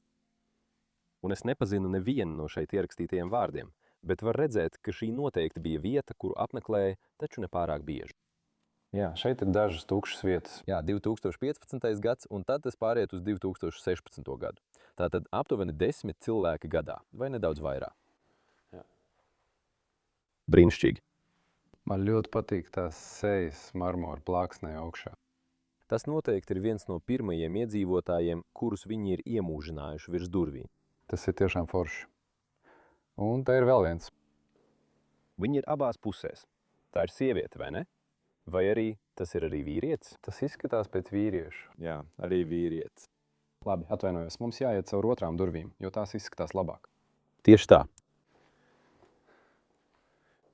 Un es nepazinu nevienu no šeit ierakstītajiem vārdiem, bet var redzēt, ka šī noteikti bija vieta, kuru apmeklēja, taču nepārāk bieži. Jā, šeit ir dažas tukšas vietas. Jā, 2015. gads, un tad tas pāriet uz 2016. gadu. Tātad aptuveni 10 cilvēki gadā, vai nedaudz vairāk. Jā. Brīnišķīgi. Man ļoti patīk tās sejas marmora plāksnē augšā. Tas noteikti ir viens no pirmajiem iedzīvotājiem, kurus viņi ir iemūžinājuši virs durvīm. Tas ir tiešām forši. Un te ir vēl viens. Viņi ir abās pusēs. Tā ir sieviete, vai ne? Vai arī tas ir arī vīrietis? Tas izskatās pēc vīriešu. Jā, arī vīrietis. Labi, atvainojos. Mums jāiet caur otrām durvīm, jo tās izskatās labāk. Tieši tā.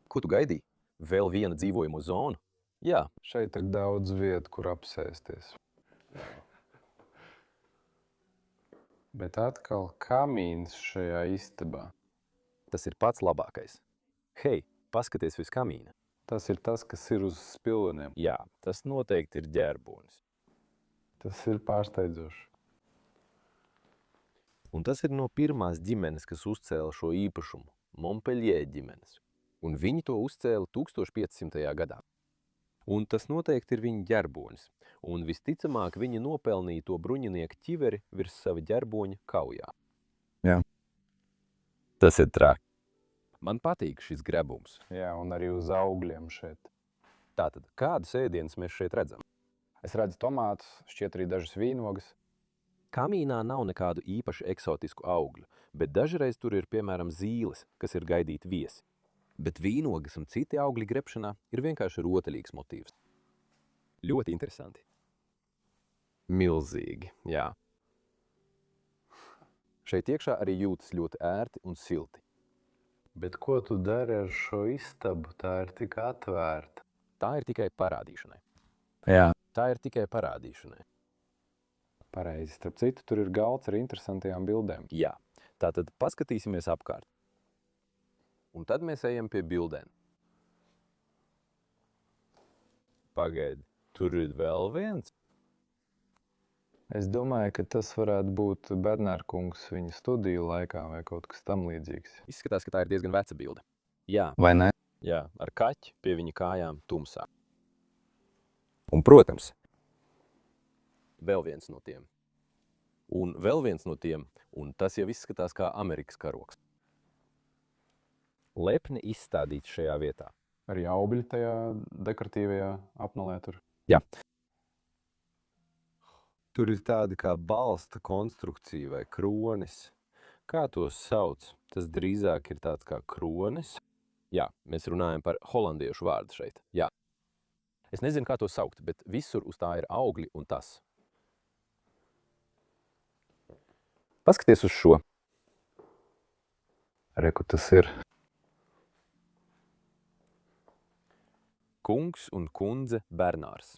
Ko tu gaidīji? Vēl viena dzīvojamo zonu? Jā. Šeit ir daudz vietu, kur apsēsties. Bet atkal kamīns šajā istabā. Tas ir pats labākais. Hei, paskaties uz kamīna. Tas ir tas, kas ir uz spilveniem. Jā, tas noteikti ir ģērbonis. Tas ir pārsteidzoši. Un tas ir no pirmās ģimenes, kas uzcēla šo īpašumu, Montpellier ģimenes. Un viņi to uzcēla 1500. gadā. Un tas noteikti ir viņa ģerbonis. Un visticamāk viņi nopelnīja to bruņinieku ķiveri virs sava ģerboņa kaujā. Jā. Tas ir traki. Man patīk šis grebums. Jā, un arī uz augļiem šeit. Tātad, kādas ēdienas mēs šeit redzam? Es redzu tomātus, šķiet arī dažas vīnogas. Kamīnā nav nekādu īpaši eksotisku augļu, bet dažreiz tur ir piemēram zīles, kas ir gaidīti viesi. Bet vīnogas un citi augļi grebšanā ir vienkārši rotaļīgs motīvs. Ļoti interesanti. Milzīgi, jā. Šeit iekšā arī jūtas ļoti ērti un silti. Bet ko tu dari ar šo istabu? Tā ir tik atvērta. Tā ir tikai parādīšanai. Jā. Tā ir tikai parādīšanai. Pareizi. Starp citu, tur ir galds ar interesantajām bildēm. Jā, tātad paskatīsimies apkārt. Un tad mēs ejam pie bildēm. Pagaidi, tur ir vēl viens? Es domāju, ka tas varētu būt Bernārkungs viņa studiju laikā vai kaut kas tam līdzīgs. Izskatās, ka tā ir diezgan veca bilde. Jā, Vai ne? jā, ar kaķi pie viņa kājām tumsā. Un, protams, vēl viens no tiem. Un vēl viens no tiem, un tas jau izskatās kā Amerikas karoks. Lepni izstādīts šajā vietā. Ar jaubļu tajā dekoratīvajā apnolē tur. Jā. Tur ir tāda kā balsta konstrukcija vai kronis. Kā tos sauc? Tas drīzāk ir tāds kā kronis. Jā, mēs runājam par holandiešu vārdu šeit. Jā. Es nezinu, kā to saukt, bet visur uz tā ir augļi un tas. Paskaties uz šo. Reku tas ir. Kungs un kundze Bernārs.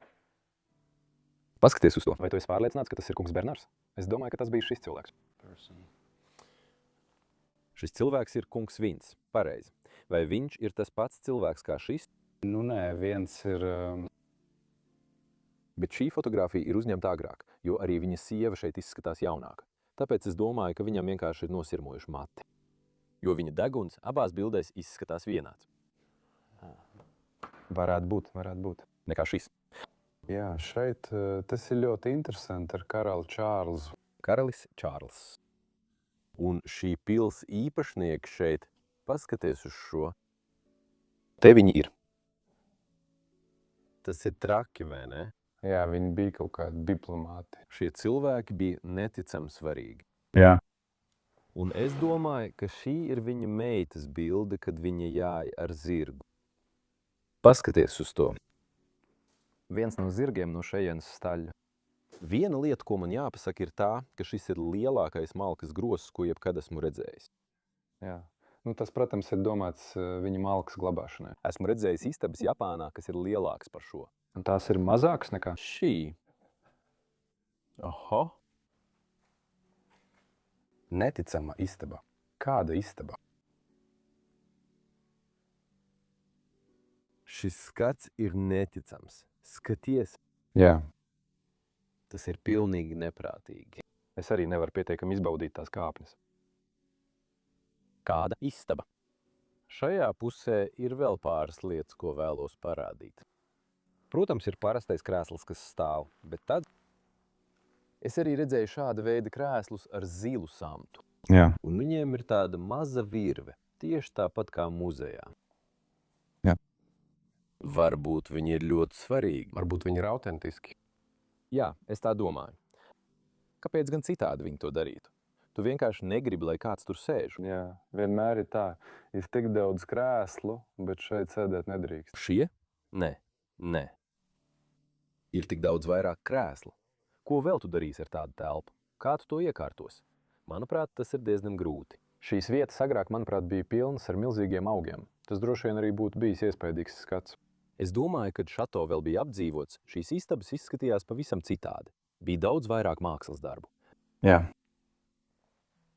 Paskaties uz to. Vai tu esi pārliecināts, ka tas ir kungs Bernārs? Es domāju, ka tas bija šis cilvēks. Šis cilvēks ir kungs Vins. Pareizi. Vai viņš ir tas pats cilvēks kā šis? Nu nē, viens ir... Bet šī fotografija ir uzņemta agrāk, jo arī viņa sieva šeit izskatās jaunāka. Tāpēc es domāju, ka viņam vienkārši ir nosirmojuši mati. Jo viņa deguns abās bildēs izskatās vienāds. Varētu būt. Nekā šis. Jā, šeit tas ir ļoti interesanti ar karali Čārlzu. Karalis Čārls. Un šī pils īpašnieks šeit, paskaties uz šo. Te viņi ir. Tas ir traki, vai ne? Jā, viņi bija kaut kādi diplomāti. Šie cilvēki bija neticami svarīgi. Jā. Un es domāju, ka šī ir viņa meitas bilde, kad viņa jāja ar zirgu. Paskaties uz to. Viens no zirgiem no šejienes staļa. Viena lieta, ko man jāpasaka, ir tā, ka šis ir lielākais malkas gross, ko jebkad esmu redzējis. Jā. Nu, tas, protams, ir domāts viņa malkas glabāšanai. Esmu redzējis istabas Japānā, kas ir lielāks par šo. Un tās ir mazākas nekā? Šī. Aha. Neticama istaba. Kāda istaba? Šis skats ir neticams. Skaties. Jā. Tas ir pilnīgi neprātīgi. Es arī nevaru pietiekami izbaudīt tās kāpnes. Kāda istaba? Šajā pusē ir vēl pāris lietas, ko vēlos parādīt. Protams, ir parastais krēsls, kas stāv, bet tad es arī redzēju šāda veida krēslus ar zilu samtu. Jā. Un viņiem ir tāda maza virve, tieši tāpat kā muzejā. Jā. Varbūt viņi ir ļoti svarīgi. Varbūt viņi ir autentiski. Jā, es tā domāju. Kāpēc gan citādi viņi to darītu? Tu vienkārši negribi, lai kāds tur sēž. Jā, vienmēr ir tā. Ir tik daudz krēslu, bet šeit sēdēt nedrīkst. Šie? Nē. Ir tik daudz vairāk krēslu. Ko vēl tu darīsi ar tādu telpu? Kā tu to iekārtos? Manuprāt, tas ir diezgan grūti. Šīs vietas agrāk, manuprāt, bija pilnas ar milzīgiem augiem. Tas droši vien arī būtu bijis iespaidīgs skats. Es domāju, kad šato vēl bija apdzīvots, šīs istabas izskatījās pavisam citādi. Bija daudz vairāk mākslas darbu. Jā.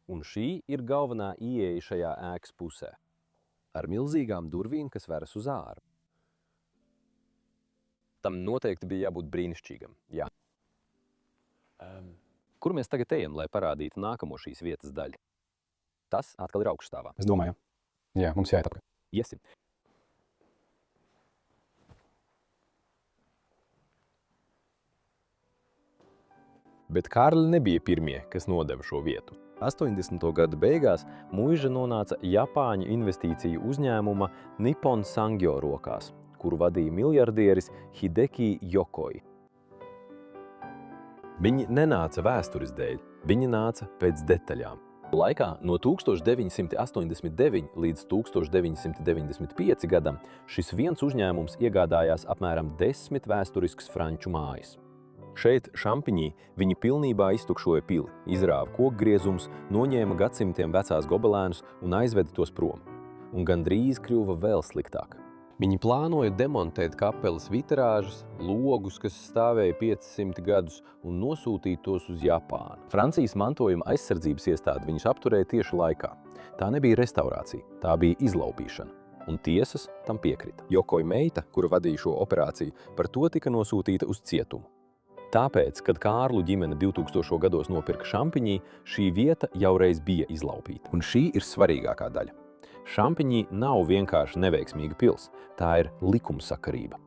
Un šī ir galvenā ieeja šajā ēkas pusē. Ar milzīgām durvīm, kas veras uz āru. Tam noteikti bija jābūt brīnišķīgam. Jā. Kur mēs tagad ejam, lai parādītu nākamo šīs vietas daļu? Tas atkal ir augšstāvā. Es domāju. Jā, mums jāiet apkārt. Iesim. Bet Kārli nebija pirmie, kas nodeva šo vietu. 80. gadu beigās muiža nonāca Japāņu investīciju uzņēmuma Nippon Sangyo rokās, kuru vadīja miljardieris Hideki Yokoi. Viņi nenāca vēstures dēļ, viņi nāca pēc detaļām. Laikā no 1989 līdz 1995 gadam šis viens uzņēmums iegādājās apmēram 10 vēsturiskas franču mājas. Šeit, Šampiņī, viņi pilnībā iztukšoja pili, izrāva kokgriezumus, noņēma gadsimtiem vecās gobelēnus un aizveda tos prom. Un gandrīz kļuva vēl sliktāk. Viņi plānoja demontēt kapeles vitrāžas, logus, kas stāvēja 500 gadus, un nosūtīt tos uz Japānu. Francijas mantojuma aizsardzības iestāde viņus apturēja tieši laikā. Tā nebija restaurācija, tā bija izlaupīšana. un tiesas tam piekrita. Jokoja meita, kura vadīja šo operāciju, par to tika nosūtīta uz cietumu. Tāpēc, kad Kārlu ģimene 2000. gados nopirka Šampiņī, šī vieta jau reiz bija izlaupīta. Un šī ir svarīgākā daļa. Šampiņī nav vienkārši neveiksmīga pils, tā ir likumsakarība.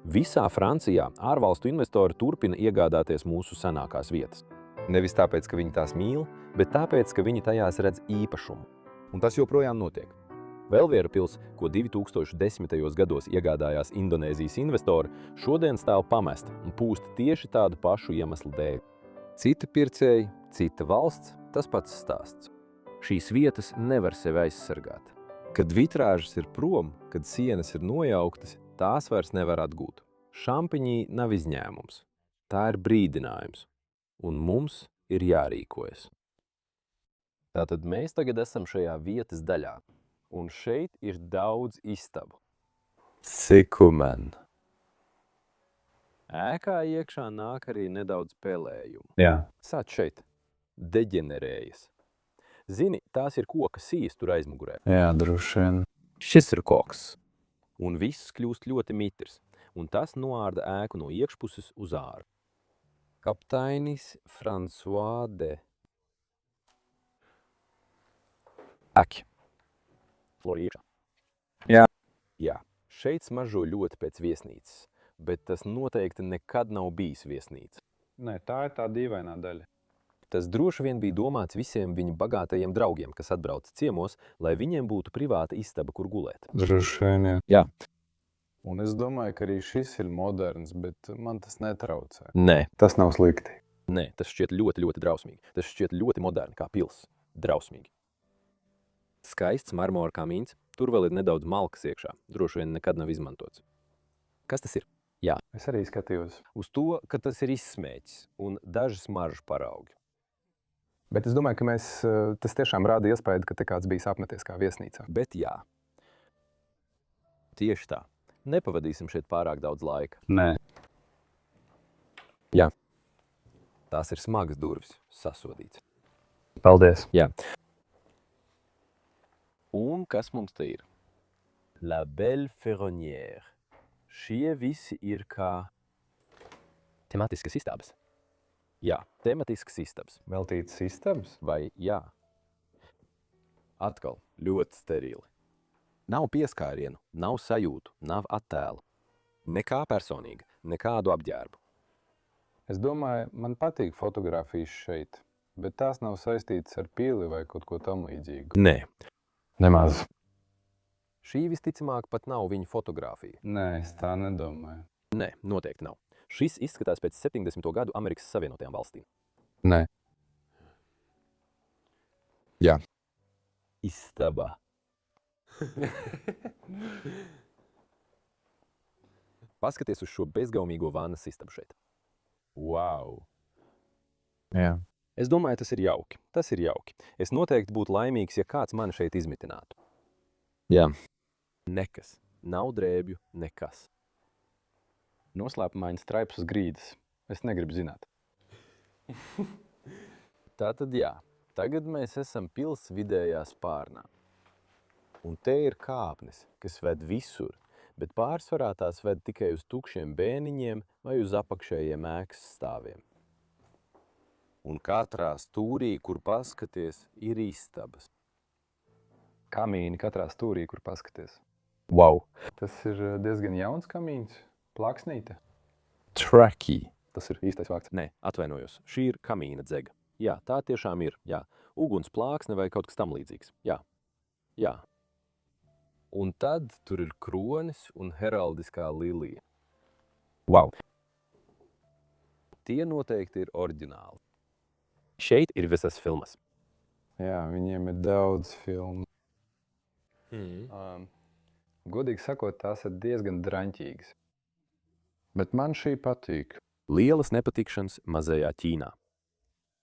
Visā Francijā ārvalstu investori turpina iegādāties mūsu senākās vietas. Nevis tāpēc, ka viņi tās mīl, bet tāpēc, ka viņi tajās redz īpašumu. Un tas joprojām notiek. Velviera pils, ko 2010. gados iegādājās Indonēzijas investori, šodien stāv pamesta un pūst tieši tādu pašu iemeslu dēļ. Citi pircēji, cita valsts, tas pats stāsts. Šīs vietas nevar sevi aizsargāt. Kad vitrāžas ir prom, kad sienas ir nojauktas, tās vairs nevar atgūt. Šampiņī nav izņēmums. Tā ir brīdinājums. Un mums ir jārīkojas. Tātad mēs tagad esam šajā vietas daļā. Un šeit ir daudz istabu. Sikumen. Ēkā iekšā nāk arī nedaudz pelējumu. Jā. Sāc šeit. Deģenerējas. Zini, tās ir koka sijas tur aizmugurē. Jā, droši vien. Šis ir koks. Un viss kļūst ļoti mitrs. Un tas noārda ēku no iekšpuses uz āru. Kaptainis François de Aki. Flori iekšā. Jā. Jā, šeit smaržo ļoti pēc viesnīcas, bet tas noteikti nekad nav bijis viesnīca. Nē, tā ir tā dīvainā daļa. Tas droši vien bija domāts visiem viņa bagātajiem draugiem, kas atbrauca ciemos, lai viņiem būtu privāta istaba, kur gulēt. Droši vien, jā. Jā. Un es domāju, ka arī šis ir moderns, bet man tas netraucē. Nē, Tas nav slikti. nē, tas šķiet ļoti, ļoti drausmīgi. Tas šķiet ļoti moderni, kā pils. Drausmīgi. Skaists marmora kamīns, tur vēl ir nedaudz malkas iekšā. Droši vien nekad nav izmantots. Kas tas ir? Jā, Es arī skatījos. uz to, ka tas ir izsmēķis un daži smaržu paraugi. Bet es domāju, ka tas tiešām rāda iespēju, ka te kāds bijis apmeties kā viesnīcā. Bet jā. Tieši tā. Nepavadīsim šeit pārāk daudz laika. Nē. Jā. Tās ir smagas durvis, sasodīts. Paldies. Jā. Un kas mums te ir? La Belle Ferronnière. Šie visi ir kā tematiskas istabas. Jā, tematiskas istabas. Veltītas istabas? Vai jā? Atkal ļoti sterili. Nav pieskārienu, nav sajūtu, nav attēlu. Nekā personīga, nekādu apģērbu. Es domāju, man patīk fotografijas šeit, bet tās nav saistītas ar pili vai kaut ko tam līdzīgu. Nē, Nemaz. šī visticamāk pat nav viņa fotografija. Nē, es tā nedomāju. Nē, noteikti nav. Šis izskatās pēc 70. gadu Amerikas Savienotajām valstīm. Nē. Jā. Istaba. Paskaties uz šo bezgaumīgo vannas istabu šeit. Wow! Jā. Es domāju, tas ir jauki. Tas ir jauki. Es noteikti būtu laimīgs, ja kāds mani šeit izmitinātu. Jā. Nekas. Nav drēbju, nekas. Noslēpumains straips uz grīdas. Es negribu zināt. Tātad jā. Tagad mēs esam pils vidējā spārnā. Un te ir kāpnes, kas ved visur, bet pārsvarā tās ved tikai uz tukšiem bēniņiem vai uz apakšējiem ēkas stāviem. Un katrā stūrī, kur paskaties, ir istabas. Kamīni katrā stūrī, kur paskaties. Wow! Tas ir diezgan jauns kamīns. Plaksnīte. Tracky. Tas ir īstais vārds. Nē, atvainojos. Šī ir kamīna dzega. Jā, tā tiešām ir. Jā. Uguns plāksne vai kaut kas tam līdzīgs. Jā. Jā. Un tad tur ir kronis un heraldiskā lilija. Wow! Tie noteikti ir oriģināli. Šeit ir visas filmas. Jā, viņiem ir daudz filmu. Godīgi sakot, tās ir diezgan draņķīgas. Bet man šī patīk. Lielas nepatikšanas mazajā Ķīnā.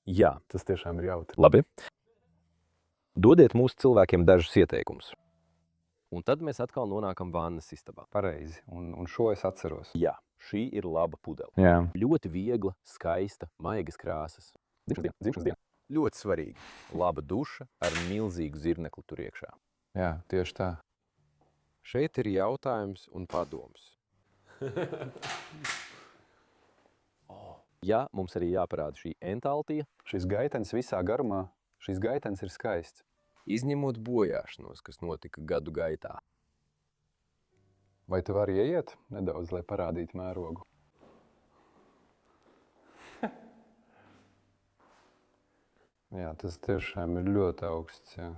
Jā, Tas tiešām ir jautri. labi. Dodiet mūsu cilvēkiem dažus ieteikumus. Un tad mēs atkal nonākam vannas istabā. Pareizi. Un šo es atceros. Jā, šī ir laba pudele. Jā. Ļoti viegla, skaista, maigas krāsas. Dzimšanas diena. Ļoti svarīgi. Laba duša ar milzīgu zirnekli tur iekšā. Jā, tieši tā. Šeit ir jautājums un padoms. Ja mums arī jāparāda šī entaltija, Šis gaitenis visā garumā, šis gaitenis ir skaists. izņemot bojāšanos, kas notika gadu gaitā. Vai tu vari ieiet nedaudz, lai parādītu mērogu? Jā, tas tiešām ir ļoti augsts, jā.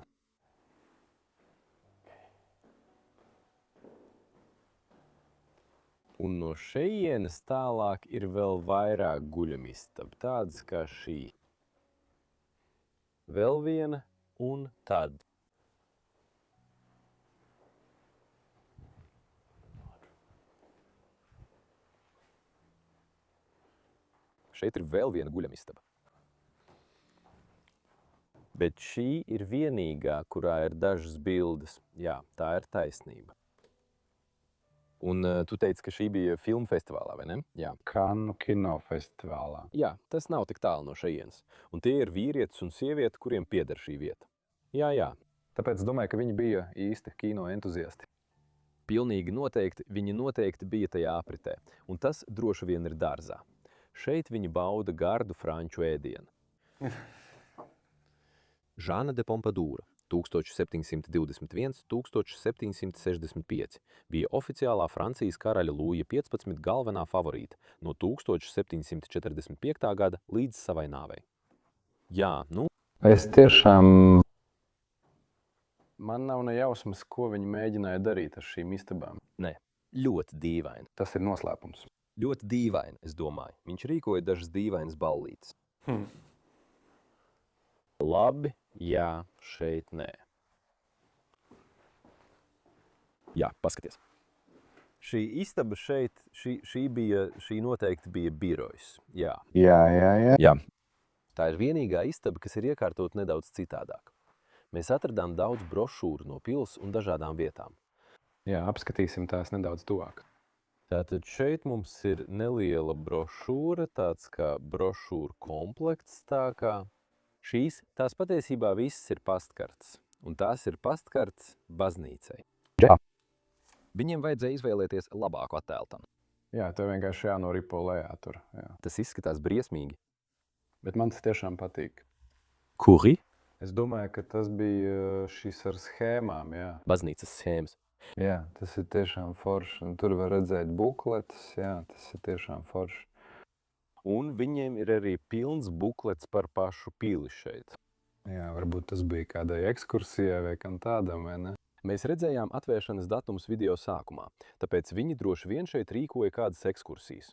Un no šejienes tālāk ir vēl vairāk guļamistabu, tādas kā šī. Vēl viena un tad. Šeit ir vēl viena guļamistaba. Bet šī ir vienīgā, kurā ir dažas bildes. Jā, tā ir taisnība. Un tu teici, ka šī bija filmu festivālā, vai ne? Jā. Kannu kinofestivālā. Jā, tas nav tik tālu no šejienes. Un tie ir vīrietis un sieviete, kuriem pieder šī vieta. Jā, jā. Tāpēc domāju, ka viņi bija īsti kino entuziasti. Pilnīgi noteikti, viņi noteikti bija tajā apritē. Un tas droši vien ir dārzā. Šeit viņi bauda gardu franču ēdienu. Žana de Pompadoura 1721–1765 bija oficiālā Francijas karaļa Lūja 15 galvenā favorīta no 1745. gada līdz savai nāvei. Jā, nu, Es tiešām... Man nav ne jausmas, ko viņi mēģināja darīt ar šīm istabām. ne, ļoti dīvaini. Tas ir noslēpums. Ļoti dīvaini, es domāju. Viņš rīkoja dažas dīvainas ballītes. Labi, jā, šeit nē. Jā, paskaties. Šī istaba šeit, šī noteikti bija birojs. Jā. Jā. Tā ir vienīgā istaba, kas ir iekārtot nedaudz citādāk. Mēs atradām daudz brošūru no pils un dažādām vietām. Jā, apskatīsim tās nedaudz tuvāk. Tātad šeit mums ir neliela brošūra, tāds kā brošūra komplekts, tā kā šīs, tās patiesībā viss ir pastkartes, un tās ir pastkartes baznīcai. Jā. Viņiem vajadzēja izvēlēties labāku attēlu tam. Jā, tev vienkārši jānoripo lejā tur. Jā. Tas izskatās briesmīgi. Bet man tas tiešām patīk. Kuri? Es domāju, ka tas bija šis ar schēmām, jā. Baznīcas schēmas. Jā, tas ir tiešām forši. Un tur var redzēt bukletes, jā, tas ir tiešām forši. Un viņiem ir arī pilns buklets par pašu pili šeit. Jā, varbūt tas bija kādai ekskursijai vai kam tādam, vai ne? Mēs redzējām atvēršanas datumus video sākumā, tāpēc viņi droši vien šeit rīkoja kādas ekskursijas.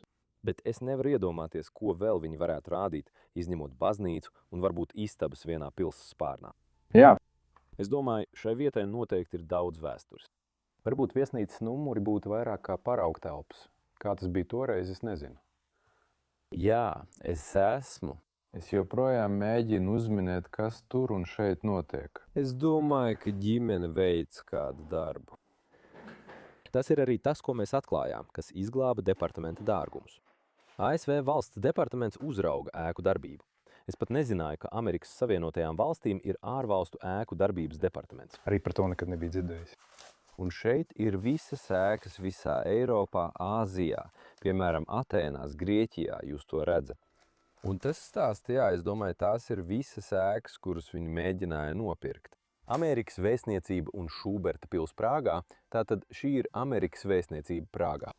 Bet es nevaru iedomāties, ko vēl viņi varētu rādīt, izņemot baznīcu un varbūt istabas vienā pilsas spārnā. Jā. Es domāju, šai vietai noteikti ir daudz vēstures. Varbūt viesnīcas numuri būtu vairāk kā paraugtelpas. Kā tas bija toreiz, es nezinu. Jā, es esmu. Es joprojām mēģinu uzminēt, kas tur un šeit notiek. Es domāju, ka ģimene veic kādu darbu. Tas ir arī tas, ko mēs atklājām, kas izglāba departamenta dārgumus. ASV valsts departaments uzrauga ēku darbību. Es pat nezināju, ka Amerikas Savienotajām valstīm ir ārvalstu ēku darbības departaments. Arī par to nekad nebija dzirdējis. Un šeit ir visas ēkas visā Eiropā, Āzijā, piemēram, Atēnās, Grieķijā, jūs to redzat. Un tas stāsta, jā, es domāju, tās ir visas ēkas, kuras viņi mēģināja nopirkt. Amerikas vēstniecība un Šūberta pils Prāgā, tātad šī ir Amerikas vēstniecība Prāgā.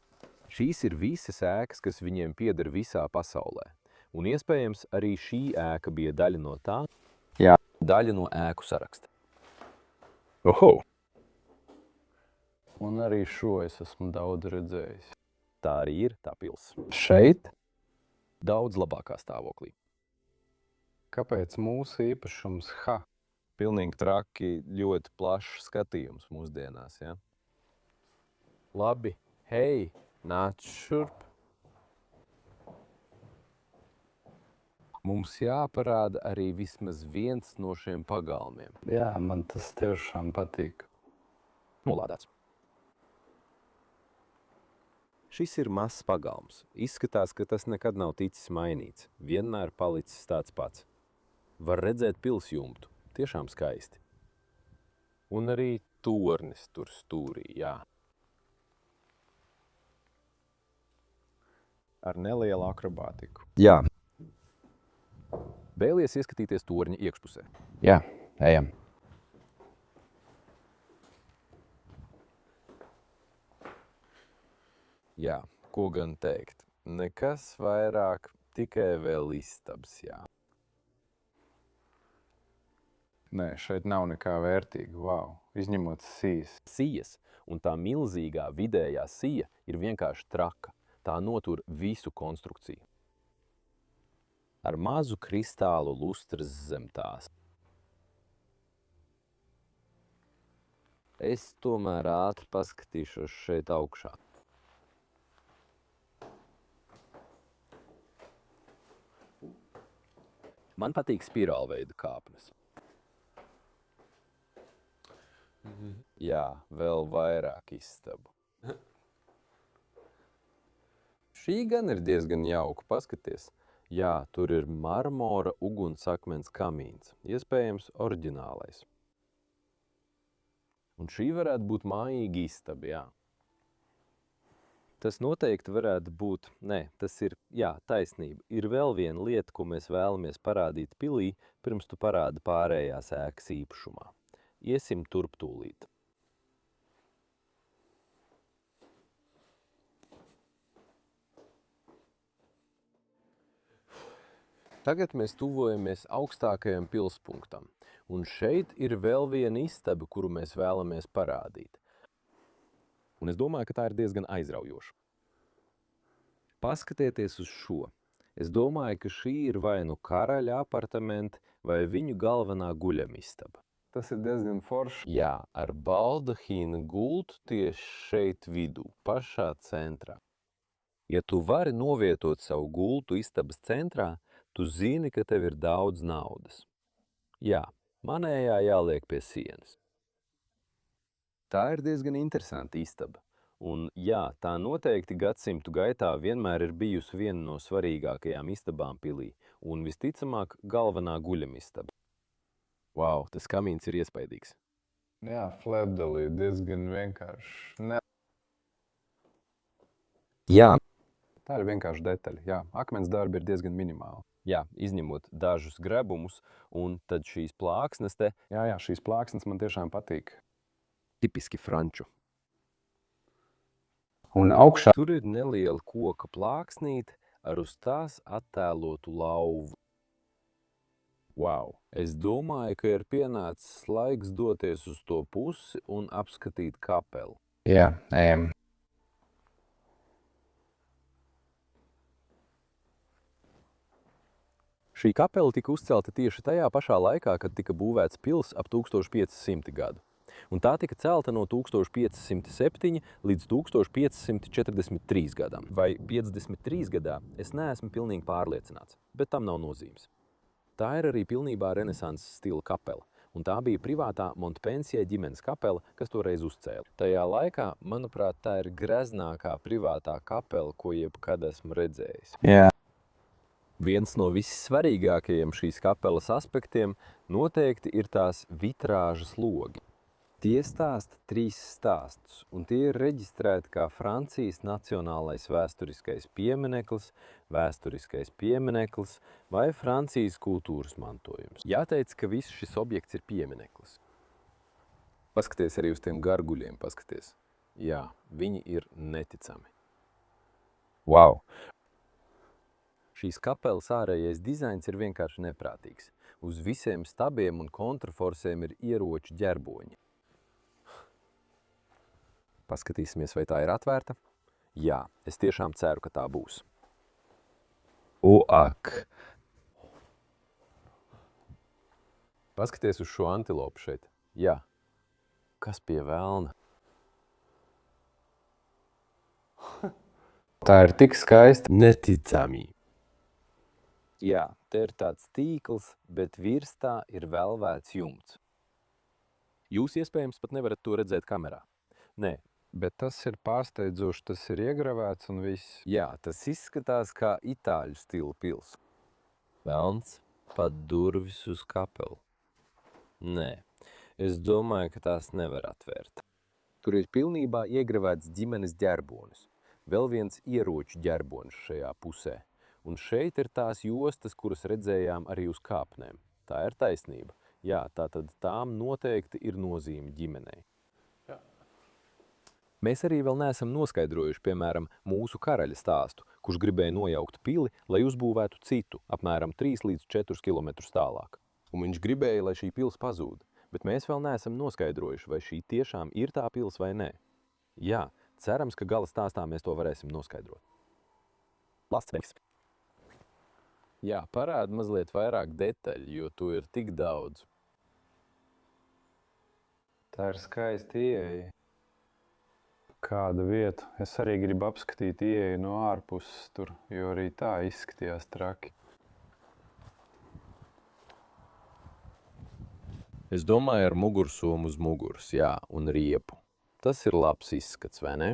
Šīs ir visas ēkas, kas viņiem pieder visā pasaulē. Un iespējams, arī šī ēka bija daļa no tā, Jā. daļa no ēku saraksta. Oho! Un arī šo es esmu daudz redzējis. Tā arī ir tā pils. Šeit? Daudz labākā stāvoklī. Kāpēc mūsu īpašums ha? Pilnīgi traki, ļoti plašs skatījums mūsdienās, ja? Labi, hei, nāc šurp. Mums jāparāda arī vismaz viens no šiem pagalmiem. Jā, man tas tiešām patīk. Nolādēts. Šis ir mazs pagalms. Izskatās, ka tas nekad nav ticis mainīts. Vienmēr palicis tāds pats. Var redzēt pilsjumtu. Tiešām skaisti. Un arī Tornis tur stūrī, jā. Ar nelielu akrobātiku. Jā. Vēlies ieskatīties torņa iekšpusē? Jā, ejam. Jā, ko gan teikt. Nekas vairāk, tikai vēl istabas, jā. Nē, šeit nav nekā vērtīga. Wow. Izņemot sijas. Sijas, un tā milzīgā vidējā sija ir vienkārši traka. Tā notur visu konstrukciju. Ar mazu kristālu lustras zem tās. Es tomēr ātri paskatīšos šeit augšā. Man patīk spirālveida kāpnes. Jā, vēl vairāk istabu. Šī gan ir diezgan jauka, paskaties. Jā, tur ir marmora ugunsakmens kamīns, iespējams oriģinālais. Un šī varētu būt mājīga istaba, jā. Tas noteikti varētu būt, jā, taisnība. Ir vēl viena lieta, ko mēs vēlamies parādīt pilī, pirms tu parādi pārējās ēkas īpašumā. Iesim turp tūlīt. Tagad mēs tuvojamies augstākajam pilspunktam, un šeit ir vēl viena istaba, kuru mēs vēlamies parādīt. Un es domāju, ka tā ir diezgan aizraujoša. Paskatieties uz šo. Es domāju, ka šī ir vai nu karaļa apartamenti, vai viņu galvenā guļamistaba. Tas ir diezgan forši. Jā, ar baldahīnu gultu tieši šeit vidū, pašā centrā. Ja tu vari novietot savu gultu istabas centrā, tu zini, ka tev ir daudz naudas. Jā, manējā jāliek pie sienas. Tā ir diezgan interesanta istaba. Un jā, tā noteikti gadsimtu gaitā vienmēr ir bijusi viena no svarīgākajām istabām pilī un visticamāk galvenā guļamistaba. Wow, tas kamīns ir iespaidīgs. Jā, flapdalī diezgan vienkārši. Jā. Tā ir vienkārši detaļa. Jā, akmens darbi ir diezgan minimāli. Jā, izņemot dažus grebumus, un tad šīs plāksnes te... Jā, šīs plāksnes man tiešām patīk. Tipiski franču. Un augšā Tur ir neliela koka plāksnīte ar uz tās attēlotu lauvu. Wow, es domāju, ka ir pienācis laiks doties uz to pusi un apskatīt kapeli. Jā, ejam. Šī kapela tika uzcelta tieši tajā pašā laikā, kad tika būvēts pils ap 1500 gadu. Un tā tika celta no 1507 līdz 1543 gadam. Vai 53 gadā, es neesmu pilnīgi pārliecināts, bet tam nav nozīmes. Tā ir arī pilnībā renesanses stila kapela, un tā bija privātā Montpensie ģimenes kapela, kas toreiz uzcēla. Tajā laikā, manuprāt, tā ir greznākā privātā kapela, ko jebkad esmu redzējis. Jā. Viens no vissvarīgākajiem šīs kapelas aspektiem noteikti ir tās vitrāžas logi. Tie stāsta 3 stāstus, un tie ir reģistrēti kā Francijas nacionālais vēsturiskais piemineklis vai Francijas kultūras mantojums. Jāteic, ka viss šis objekts ir piemineklis. Paskaties arī uz tiem garguļiem, paskaties. Jā, viņi ir neticami. Wow! Šīs kapelas ārējais dizains ir vienkārši neprātīgs. Uz visiem stabiem un kontraforsēm ir ieroču ģerboņi. Paskatīsimies, vai tā ir atvērta. Jā, es tiešām ceru, ka tā būs. Ak! Paskaties uz šo antilopu šeit. Jā. Kas pie velna? Tā ir tik skaista. Neticami. Jā, te ir tāds tīkls, bet virs tā ir velvēts jumts. Jūs iespējams pat nevarat to redzēt kamerā. Nē. Bet tas ir pārsteidzoši, tas ir iegravēts un viss. Jā, tas izskatās kā itāļu stila pils. Velns pat durvis uz kapelu. Nē, Es domāju, ka tās nevar atvērt. Tur ir pilnībā iegravēts ģimenes ģerbonis. Vēl viens ieroču ģerbonis šajā pusē. Un šeit ir tās jostas, kuras redzējām arī uz kāpnēm. Tā ir taisnība. Jā, tātad tām noteikti ir nozīme ģimenei. Mēs arī vēl neesam noskaidrojuši, piemēram, mūsu karaļa stāstu, kurš gribēja nojaukt pili, lai uzbūvētu citu, apmēram 3 līdz 4 kilometrus tālāk. Un viņš gribēja, lai šī pils pazūd, bet mēs vēl neesam noskaidrojuši, vai šī tiešām ir tā pils vai nē. Jā, cerams, ka gala stāstā mēs to varēsim noskaidrot. Lastveiks. Jā, parāda mazliet vairāk detaļu, jo tu ir tik daudz. Tā ir skaisti ieeja. Kāda vieta? Es arī gribu apskatīt ieeju no ārpuses tur, jo arī tā izskatījās traki. Es domāju ar mugursomu uz muguras, jā, un riepu. Tas ir labs izskats, vai ne?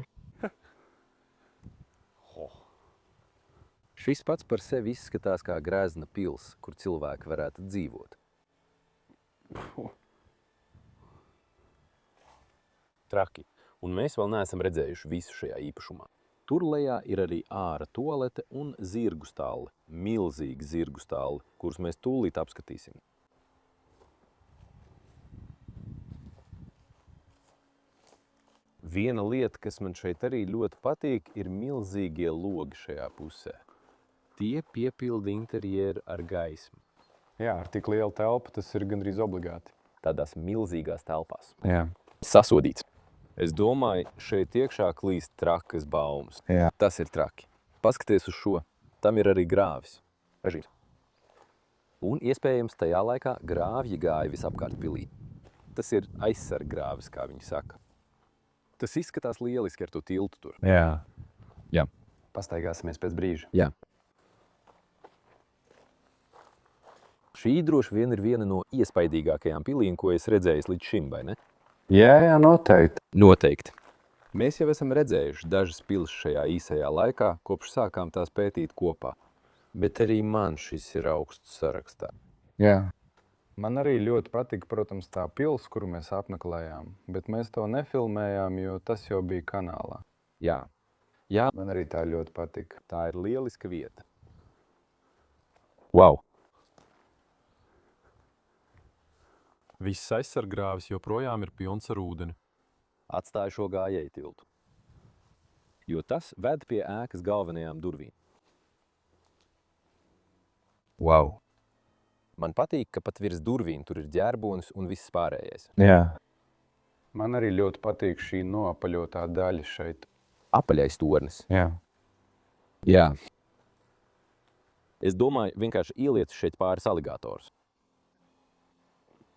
Šis pats par sevi izskatās kā grezna pils, kur cilvēki varētu dzīvot. Traki. Un mēs vēl neesam redzējuši visu šajā īpašumā. Tur lejā ir arī āra tualete un zirgu stalli. Milzīgi zirgu stalli, kurus mēs tūlīt apskatīsim. Viena lieta, kas man šeit arī ļoti patīk, ir milzīgie logi šajā pusē. Tie piepilda interjeru ar gaismu. Jā, ar tik lielu telpu tas ir gandrīz obligāti. Tādās milzīgās telpās. Jā. Sasodīts. Es domāju, šeit iekšā klīst trakas baumas. Jā. Tas ir traki. Paskaties uz šo. Tam ir arī grāvis. Režīms. Un iespējams tajā laikā grāvji gāja visapkārt pilī. Tas ir aizsarggrāvis, kā viņi saka. Tas izskatās lieliski ar to tiltu tur. Jā. Jā. Pastaigāsimies pēc brīža. Jā. Šī droši vien ir viena no iespaidīgākajām pilīm, ko es redzējis līdz šim, vai ne? Jā, noteikti. Noteikti. Mēs jau esam redzējuši dažas pilis šajā īsajā laikā, kopš sākām tās pētīt kopā. Bet arī man šis ir augsts sarakstā. Jā. Man arī ļoti patika, protams, tā pils, kuru mēs apmeklējām, bet mēs to nefilmējām, jo tas jau bija kanālā. Jā. Jā, Man arī tā ļoti patika. tā ir lieliska vieta. Wow! Viss aizsarggrāvis joprojām ir pilns ar ūdeni. Atstāju šo gājēju tiltu, jo tas ved pie ēkas galvenajām durvīm. Wow! Man patīk, ka pat virs durvīm tur ir ģērbonis un viss pārējais. Jā. Man arī ļoti patīk šī noapaļotā daļa šeit. Apaļais tornis. Jā. Jā. Es domāju, vienkārši ieliec šeit pāris aligators.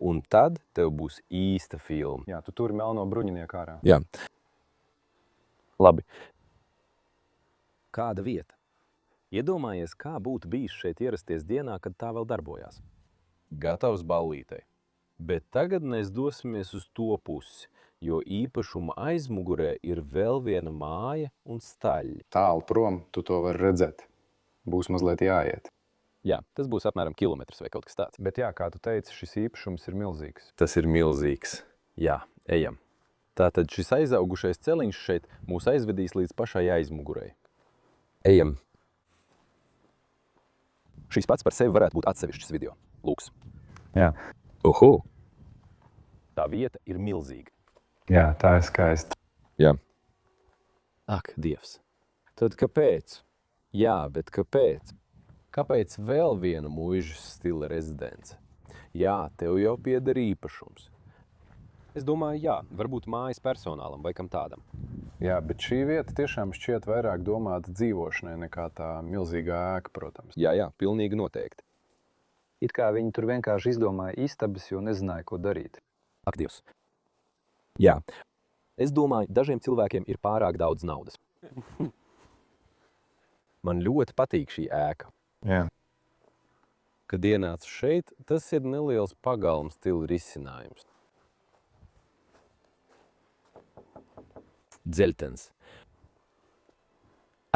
Un tad tev būs īsta filma. Jā, tu turi melno bruņinieku ārā. Jā. Labi. Kāda vieta? Iedomājies, kā būtu bijis šeit ierasties dienā, kad tā vēl darbojās. Gatavs ballītei. Bet tagad mēs dosimies uz to pusi, jo īpašuma aizmugurē ir vēl viena māja un staļļi. Tālu prom tu to vari redzēt. Būs mazliet jāiet. Jā, tas būs apmēram kilometrs vai kaut kas tāds. Bet jā, kā tu teici, šis īpašums ir milzīgs. Tas ir milzīgs. Jā, ejam. Tātad šis aizaugušais celiņš šeit mūs aizvedīs līdz pašai aizmugurei. Ejam. Šis pats par sevi varētu būt atsevišķs video. Lūks. Jā. Uhu! Tā vieta ir milzīga. Jā, tā ir skaista. Jā. Ak, Dievs. Tad kāpēc? Jā, bet kāpēc? Kāpēc vēl viena muižas stila rezidence? Jā, tev jau pieder īpašums. Es domāju, jā, varbūt mājas personālam vai kam tādam. Jā, bet šī vieta tiešām šķiet vairāk domāta dzīvošanai nekā tā milzīgā ēka, protams. Jā, pilnīgi noteikti. It kā viņi tur vienkārši izdomāja istabas, jo nezināja, ko darīt. Ak, Dievs. Jā. Es domāju, dažiem cilvēkiem ir pārāk daudz naudas. Man ļoti patīk šī ēka. Jā. Kad ienācu šeit, tas ir neliels pagalma stila risinājums. Dzeļtens.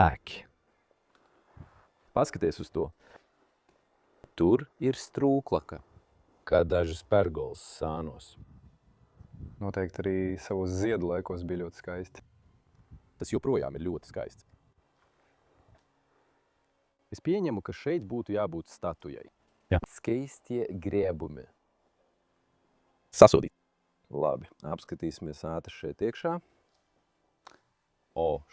Ēki. Paskaties uz to. Tur ir strūklaka, kā dažas pergolas sānos. Noteikti arī savos ziedu laikos bija ļoti skaisti. Tas joprojām ir ļoti skaists. Es pieņemu, ka šeit būtu jābūt statujai. Jā. Skaistie griebumi. Sasodīt. Labi, apskatīsimies ātri šeit iekšā.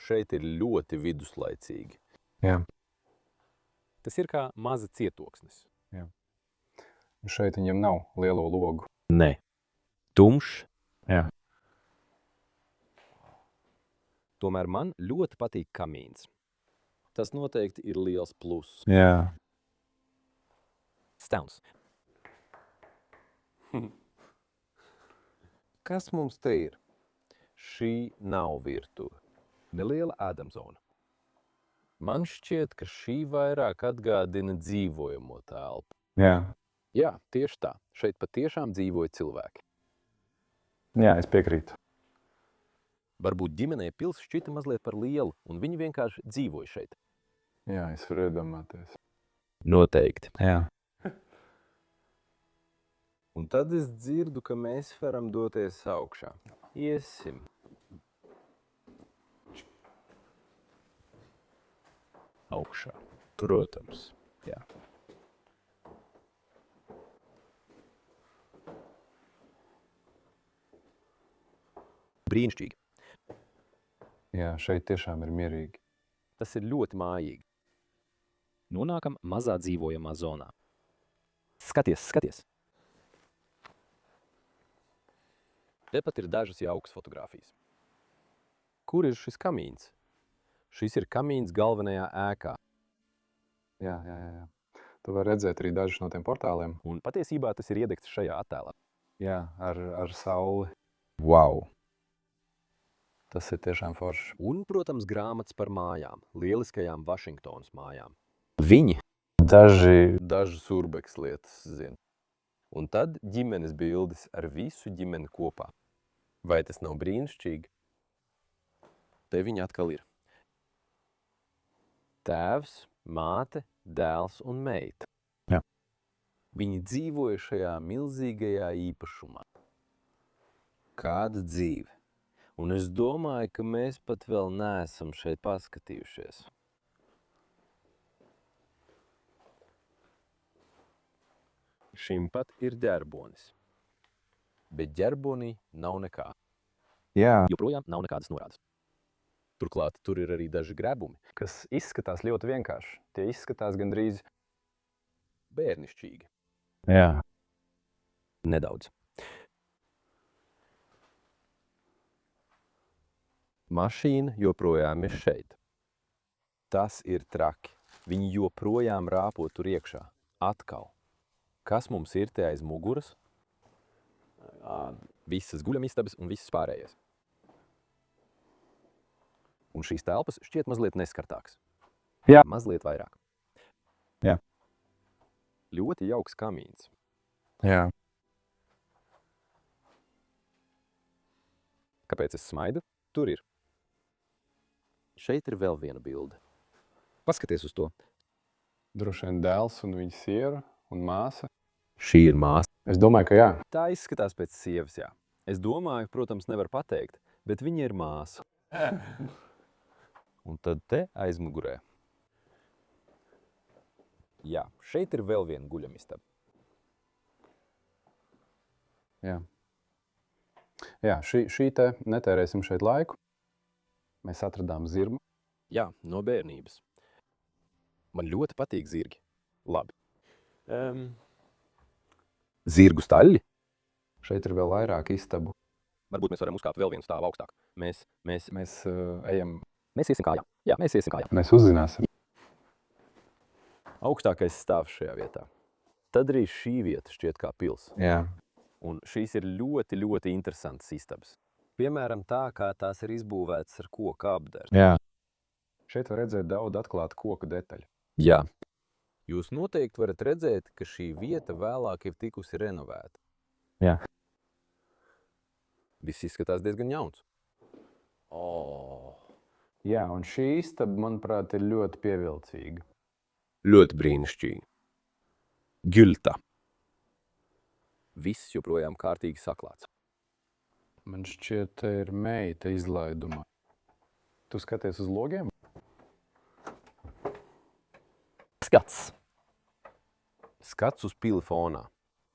Šeit ir ļoti viduslaicīgi. Jā. Tas ir kā maza cietoksnis. Šeit viņam nav lielo logu. Nē. Tumšs. Jā. Tomēr man ļoti patīk kamīns. Tas noteikti ir liels pluss. Jā. Stāvs. Kas mums te ir? Šī nav virtuve. Neliela ēdamzona. Man šķiet, ka šī vairāk atgādina dzīvojamo telpu. Jā. Jā, tieši tā. Šeit patiešām dzīvoja cilvēki. Jā, es piekrītu. Varbūt ģimenei pils šķita mazliet par lielu, un viņi vienkārši dzīvoja šeit. Jā, es varu iedomāties. Noteikti. Jā. Un tad es dzirdu, ka mēs varam doties augšā. Iesim. Augšā. Protams. Jā. Brīnišķīgi. Jā, šeit tiešām ir mierīgi. Tas ir ļoti mājīgi. Nonākam mazā dzīvojamā zonā. Skaties, skaties. Tepat ir dažas jaukas fotogrāfijas. Kur ir šis kamīns? Šis ir kamīns galvenajā ēkā. Jā. Tu vari redzēt arī dažus no tiem portāliem. Un patiesībā tas ir iedegts šajā attēlā. Jā, ar sauli. Wow! Tas ir tiešām forši. Un, protams, grāmatas par mājām, lieliskajām Vašingtonas mājām. Viņi dažas urbeks lietas zina. Un tad ģimenes bildes ar visu ģimeni kopā. Vai tas nav brīnišķīgi? Te viņi atkal ir. Tēvs, māte, dēls un meita. Jā. Viņi dzīvoja šajā milzīgajā īpašumā. Kāda dzīve? Un es domāju, ka mēs pat vēl neesam šeit paskatījušies. Šim pat ir ģerbonis. Bet ģerbonī nav nekā. Jā. Joprojām nav nekādas norādes. Turklāt tur ir arī daži grebumi, Kas izskatās ļoti vienkārši. Tie izskatās gandrīz. bērnišķīgi. Jā. Nedaudz. Mašīna joprojām ir šeit. Tas ir traki. Viņi joprojām rāpo tur iekšā. Atkal. Kas mums ir te aiz muguras? Visas guļamistabas un viss pārējais. Un šīs telpas šķiet mazliet neskartāks. Jā. Mazliet vairāk. Jā. Ļoti jauks kamīns. Jā. Kāpēc es smaidu? Tur ir. Šeit ir vēl viena bilde. Paskaties uz to. Droši vien dēls un viņa sieva un māsa. Šī ir māsa. Es domāju, ka jā. Tā izskatās pēc sievas, jā. Es domāju, protams, nevar pateikt, bet viņa ir māsa. Un tad te aizmugurē. Jā, šeit ir vēl viena guļamistaba. Jā, šī te netērēsim šeit laiku. Mēs atradām zirmu. Jā, no bērnības. Man ļoti patīk zirgi. Labi. Zirgu staļļi? Šeit ir vēl vairāk istabu. Varbūt mēs varam uzkāpt vēl vienu stāvu augstāk. Mēs Ejam, iesim kājām. Jā, mēs iesim kājām. mēs uzzināsim. Augstākais stāvs šajā vietā. Tad arī šī vieta šķiet kā pils. Jā. Un šīs ir ļoti, ļoti interesantas istabas. Piemēram, tā, kā tās ir izbūvētas ar koku apdarbi. Jā. Šeit var redzēt daudz atklātu koku detaļu. Jā. Jūs noteikti varat redzēt, ka šī vieta vēlāk ir tikusi renovēta. Jā. Viss izskatās diezgan jauns. Jā, un šī istaba, manuprāt, ir ļoti pievilcīga. Ļoti brīnišķīgi. Gulta. Viss joprojām kārtīgi saklāts. Man šķiet, te ir meita izlaidumā. Tu skaties uz logiem? Skats! Skats uz pili fonā.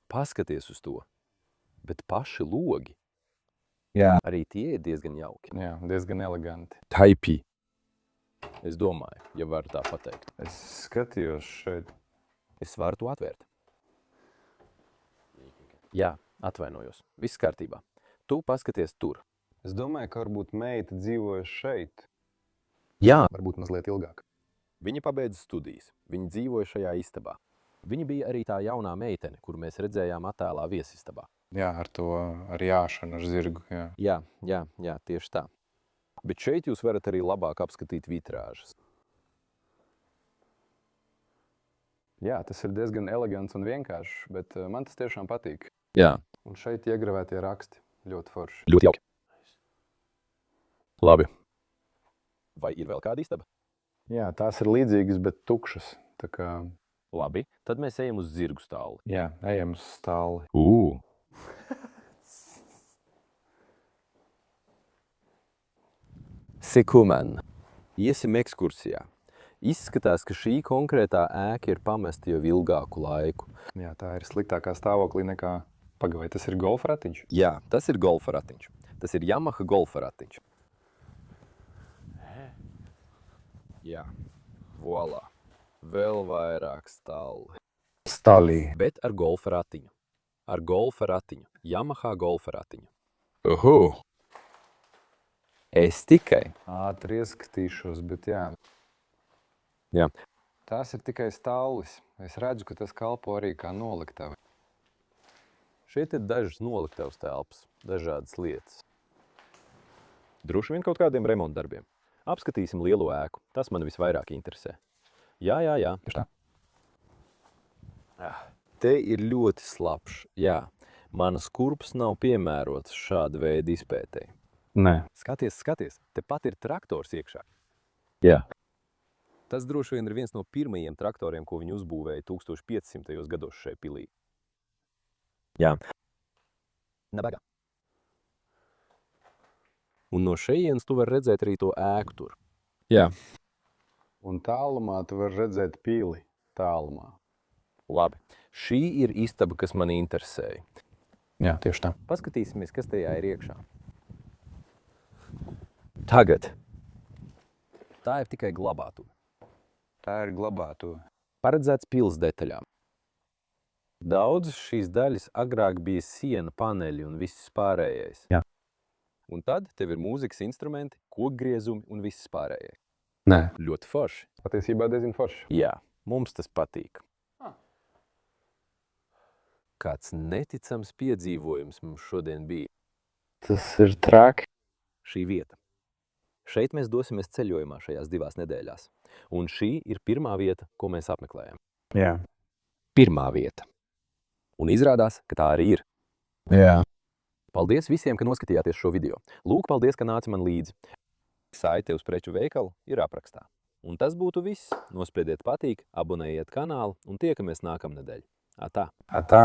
Paskaties uz to. Bet paši logi, Jā. arī tie ir diezgan jauki. Jā, diezgan eleganti. Taipī. Es domāju, ja varu tā pateikt. Es skatījos šeit. Es varu to atvērt. Jā, atvainojos. Viss kārtībā. Tu paskaties tur. Es domāju, ka varbūt meita dzīvoja šeit. Jā. Varbūt mazliet ilgāk. Viņa pabeidza studijas. Viņa dzīvoja šajā istabā. Viņa bija arī tā jaunā meitene, kuru mēs redzējām attēlā viesistabā. Jā, ar jāšanu, ar zirgu. Jā. Jā, tieši tā. Bet šeit jūs varat arī labāk apskatīt vitrāžas. Jā, tas ir diezgan elegants un vienkāršs, bet man tas tiešām patīk. Jā. Un šeit iegravētie raksti ļoti forši. Ļoti jauki. Labi. Vai ir vēl kāda istaba? Jā, tās ir līdzīgas, bet tukšas. Tā kā... Labi, tad mēs ejam uz zirgu stāli. Jā, ejam uz stāli. Sekumen. Iesim ekskursijā. Izskatās, ka šī konkrētā ēka ir pamesta jau ilgāku laiku. Jā, tā ir sliktākā stāvoklī nekā... Vai tas ir golfa ratiņš? Jā, tas ir golfa ratiņš. Tas ir Yamaha golfa ratiņš. Jā, voilā. Vēl vairāk stāli. Stālī. Bet ar golfa ratiņu. Ar golfa ratiņu. Yamaha golfa ratiņu. Es tikai. Ātri ieskatīšos, bet jā. Jā. Tās ir tikai stālis. Es redzu, ka tas kalpo arī kā noliktava. Šeit ir dažas noliktavas telpas, dažādas lietas. Droši vien kaut kādiem remontdarbiem. Apskatīsim lielo ēku. Tas man visvairāk interesē. Jā. Te ir ļoti slapš. Jā, manas kurpes nav piemērotas šāda veida izpētēji. Nē. Skaties. Tepat ir traktors iekšā. Jā. Tas droši vien ir viens no pirmajiem traktoriem, ko viņi uzbūvēja 1500. gados šai pilī. Jā. Nabaga. Un no šejienes tu vari redzēt arī to ēku tur. Jā. Un tālumā tu vari redzēt pili. Tālumā. Labi. Šī ir istaba, kas mani interesēja. Jā, tieši tā. Paskatīsimies, kas tajā ir iekšā. Tagad. Tā ir tikai glabātuve. Tā ir glabātuve. Paredzēts pils detaļām. Daudzas šīs daļas agrāk bija siena, paneļi un viss pārējais. Jā. Un tad tev ir mūzikas instrumenti, kokgriezumi un viss pārējais. Nē. Ļoti forši. Patiesībā diezgan forši. Jā, mums tas patīk. Kāds neticams piedzīvojums mums šodien bija. Tas ir traki. Šī vieta. Šeit mēs dosimies ceļojumā šajās 2 nedēļās. Un šī ir pirmā vieta, ko mēs apmeklējam. Jā. Pirmā vieta. Un izrādās, ka tā arī ir. Jā. Paldies visiem, ka noskatījāties šo video. Lūk, paldies, ka nāci man līdzi. Saite uz preču veikalu ir aprakstā. Un tas būtu viss. Nospiediet patīk, abonējiet kanālu un tiekamies nākamnedēļ. Atā! Atā!